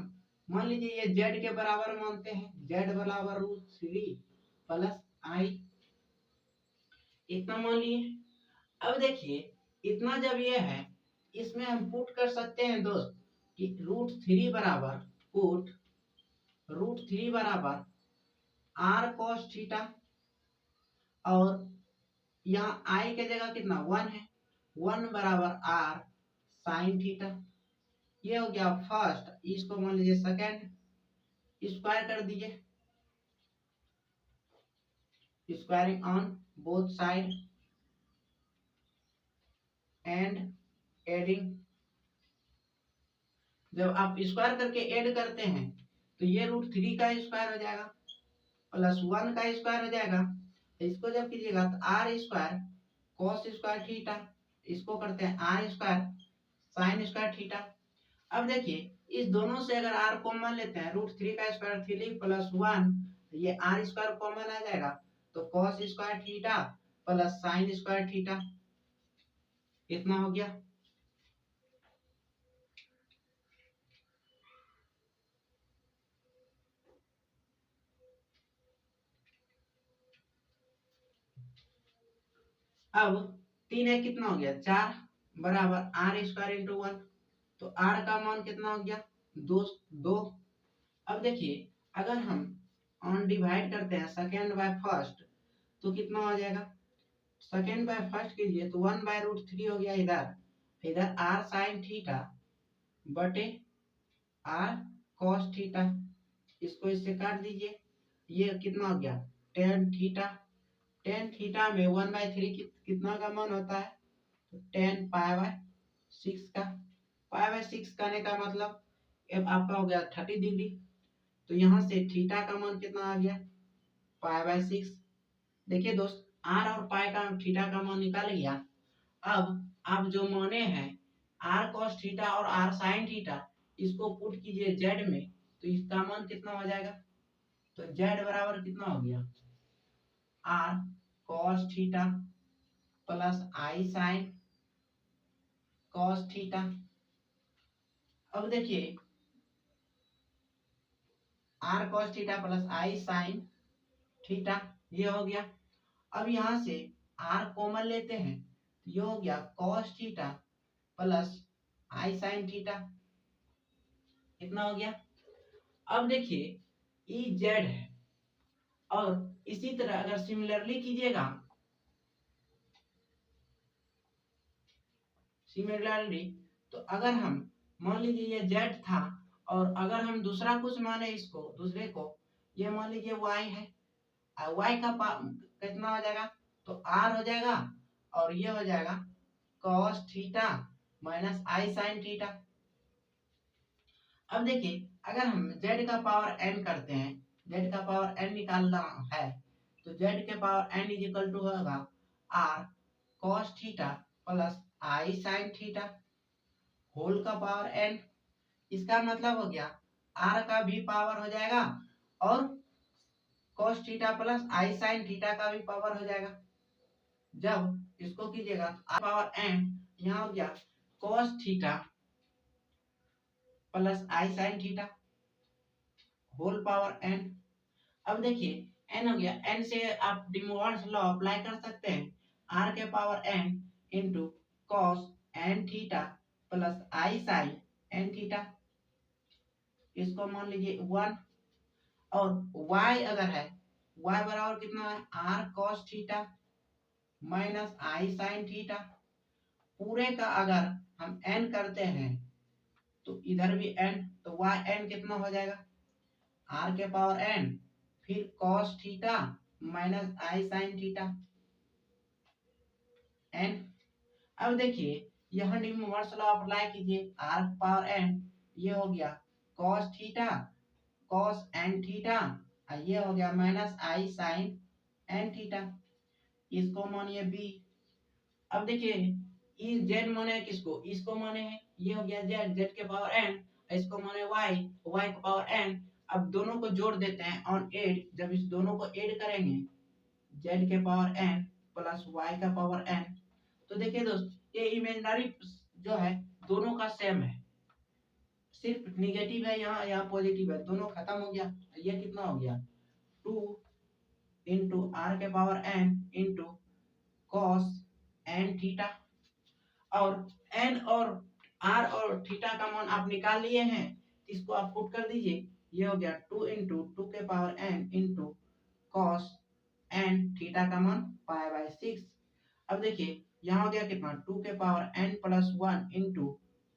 Speaker 1: मान लीजिए ये z के बराबर मानते हैं, z बराबर √3 प्लस आई, इतना मान लिए। अब देखिए इतना जब ये है, इसमें हम पुट कर सकते हैं दोस्त कि √3 बराबर पुट √3 बराबर r cos थीटा, और यहाँ आई के जगह कितना 1 है, 1 बराबर r sin थीटा। ये हो गया फर्स्ट, इसको मान लीजिए सेकेंड, स्क्वायर कर दीजिए, squaring on both side and adding. जब आप स्क्वायर करके ऐड करते हैं तो ये √3 का स्क्वायर हो जाएगा प्लस 1 का स्क्वायर हो जाएगा। इसको जब कीजिएगा तो r square cos square theta, इसको करते हैं r square sine square theta. अब देखिए इस दोनों से अगर आर कॉमन लेते हैं, √3 का स्क्वायर 3 प्लस 1, ये आर स्क्वायर कॉमन आ जाएगा, तो cos square theta plus sign square theta, इतना हो गया। अब 3 है कितना हो गया 4 बराबर आर स्क्वायर इंटू 1, तो आर का मान कितना हो गया 2। अब देखिए अगर हम ऑन डिवाइड करते हैं सेकेंड बाय फर्स्ट तो कितना हो जाएगा, सेकेंड बाय फर्स्ट कीजिए तो 1 बाय √3 हो गया, इधर इधर आर साइन थीटा बटे आर कॉस थीटा, इसको इससे काट दीजिए, ये कितना हो गया टेन थीटा। टेन थीटा में 1/3 कितना का मान होता है, तो 10 पाई बाय 6 का। पाई बाय 6 करने का मतलब अब आपका हो गया 30 डिग्री, तो यहाँ से थीटा का मान कितना आ गया पाई बाय 6। देखिए दोस्त आर और पाई का थीटा का मान निकाल गया। अब आप जो माने हैं आर कॉस थीटा और आर साइन थीटा, इसको पुट कीजिए जेड में, तो इसका मान कितना हो जाएगा, तो जेड बराबर कितना हो गया r cos theta plus i sine cos theta. अब देखिए r cos theta plus i sine theta, ये हो गया। अब यहाँ से आर कॉमन लेते हैं तो ये हो गया cos theta plus i sine theta, कितना हो गया। अब देखिए ई जेड है, और इसी तरह अगर सिमिलरली कीजिएगा, सिमिलरली तो अगर हम मान लीजिए ये जेड था, और अगर हम दूसरा कुछ माने इसको दूसरे को, ये मान लीजिए वाई है, वाई का कितना हो जाएगा, तो आर हो जाएगा, और ये हो जाएगा cos theta minus i sine theta. अब देखिए अगर हम z का पावर n करते हैं, z का पावर n निकालना है, तो z के power n is equal to होगा r cos theta plus i sin theta whole का पावर n। इसका मतलब हो गया r का भी पावर हो जाएगा और cos theta plus i sin theta का भी पावर हो जाएगा। जब इसको कीजिएगा तो r पावर n यहाँ हो गया cos theta plus i sin theta whole power n। अब देखिए n हो गया, n से आप डिमोवर्स लॉ अप्लाई कर सकते हैं, r के power n into cos n theta plus i sine n theta, इसको मान लीजिए 1। और y अगर है, y बराबर कितना है r cos theta minus i sine theta, पूरे का अगर हम n करते हैं तो इधर भी n, तो y n कितना हो जाएगा r के पावर n फिर cos theta minus i sine theta n। अब देखिए यहाँ इनवर्स लॉ अप्लाई कीजिए, r पावर n ये हो गया cos theta cos n theta, ये हो गया minus i sine n theta, इसको मानिए b। अब देखिए ये z माने किसको, इसको माने है, ये हो गया z, z के पावर n, इसको माने y का पावर n। अब दोनों को जोड़ देते हैं ऑन एड। जब इस दोनों को ऐड करेंगे z के पावर n प्लस y का पावर n, तो देखिए दोस्त ये इमेजिनरी जो है दोनों का सेम है, सिर्फ निगेटिव है यहाँ पॉजिटिव है, दोनों खत्म हो गया। ये कितना हो गया 2 इंटू आर के power n into cos n theta. और n और r और थीटा का मान आप निकाल लिए हैं, इसको आप पुट कर दीजिए। ये हो गया 2 इंटू 2 के power n into cos n theta का मान π/6। अब देखिए यहाँ हो गया कितना 2 के power n plus 1 into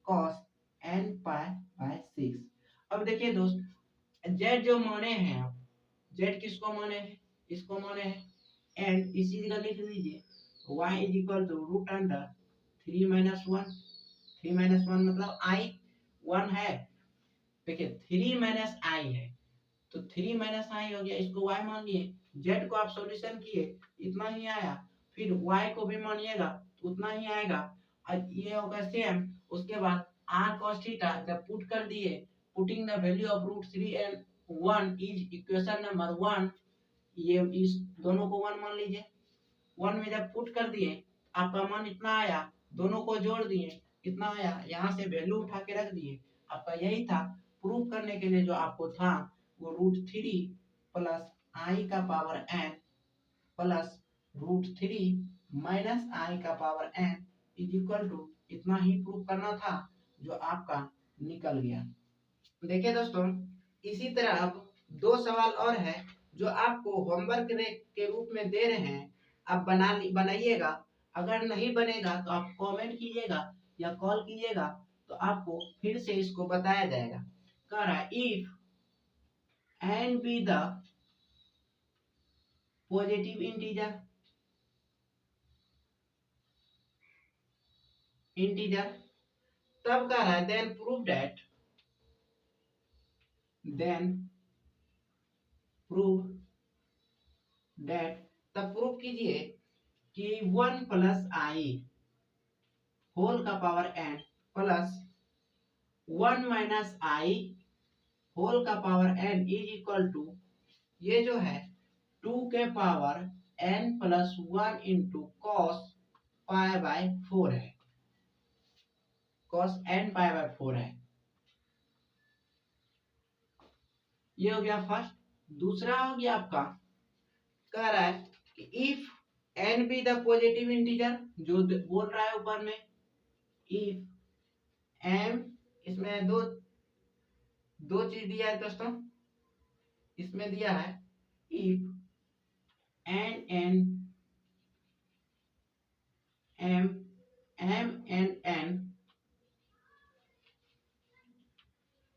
Speaker 1: cos n π/6। अब देखिए दोस्त z जो माने हैं आप, z किसको माने हैं, इसको माने हैं, एंड इसी जगह लिख लीजिए y is equal to root under 3 minus 1। 3 minus 1 मतलब i 1 है, देखिए 3 माइनस i है तो 3 माइनस i हो गया, इसको y मान लिए। z को आप सॉल्यूशन किए इतना ही आया, फिर y को भी मानिएगा तो उतना ही आएगा, और ये होगा सेम। उसके बाद r cos थीटा जब पुट कर दिए, putting the value of root 3 and 1 is equation number 1। ये इस दोनों को 1 मान लीजिए। 1 में जब पुट कर दिए आपका मान इतना आया, दोनों को जोड़ दिए कितना आया, यहाँ से वैल्यू उठा के रख दिए। आपका यही था प्रूफ करने के लिए जो आपको था वो रूट 3 प्लस आई का power n plus root 3 minus i का power n is equal to इतना ही प्रूफ करना था, जो आपका निकल गया। देखिए दोस्तों इसी तरह अब 2 सवाल और है जो आपको होमवर्क के रूप में दे रहे हैं, आप बनाइएगा। अगर नहीं बनेगा तो आप कमेंट कीजिएगा या कॉल कीजिएगा, तो आपको फिर से इसको बताया जाएगा। कह रहा है if n be the positive integer, तब कह रहा है देन प्रूव दैट तब प्रूव कीजिए कि 1 प्लस आई होल का power n plus 1 minus i whole का power n is equal to, ये जो है 2 के power n plus 1 into cos π/4 है, कॉस n π/4 है। ये हो गया फर्स्ट। दूसरा हो गया आपका, कह रहा है कि if n be the positive integer, जो बोल रहा है ऊपर में, इफ m, इसमें दो चीज दिया है दोस्तों, इसमें दिया है if n m and n,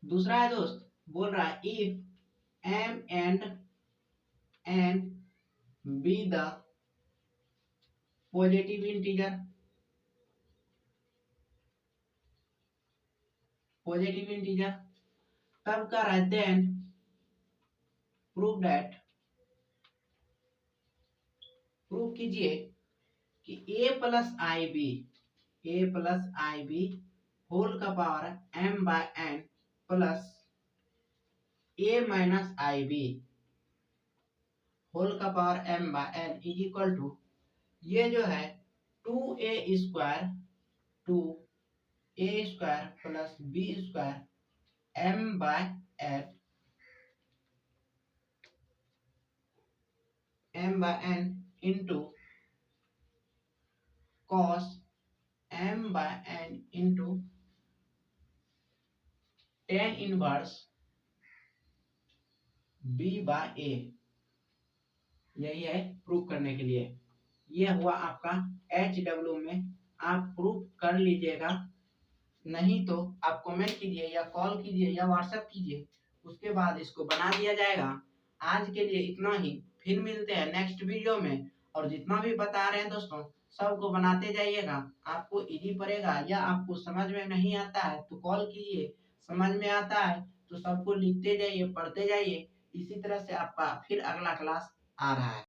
Speaker 1: दूसरा है दोस्त बोल रहा है if m and n be the positive integer, तब का रहा है देन प्रूव कीजिए कि a plus i b whole का power m/n plus a minus i b whole का power m/n is equal to, ये जो है 2a square plus b square m/n into cos m/n into tan inverse b/a, यही है proof करने के लिए। ये हुआ आपका HW में, आप प्रूफ कर लीजिएगा। नहीं तो आप कमेंट कीजिए या कॉल कीजिए या व्हाट्सएप कीजिए, उसके बाद इसको बना दिया जाएगा। आज के लिए इतना ही, फिर मिलते हैं नेक्स्ट वीडियो में। और जितना भी बता रहे हैं दोस्तों सबको बनाते जाइएगा, आपको इजी पड़ेगा। या आपको समझ में नहीं आता है तो कॉल कीजिए, समझ में आता है तो सबको लिखते जाइए, पढ़ते जाइए। इसी तरह से आपका फिर अगला क्लास आ रहा है।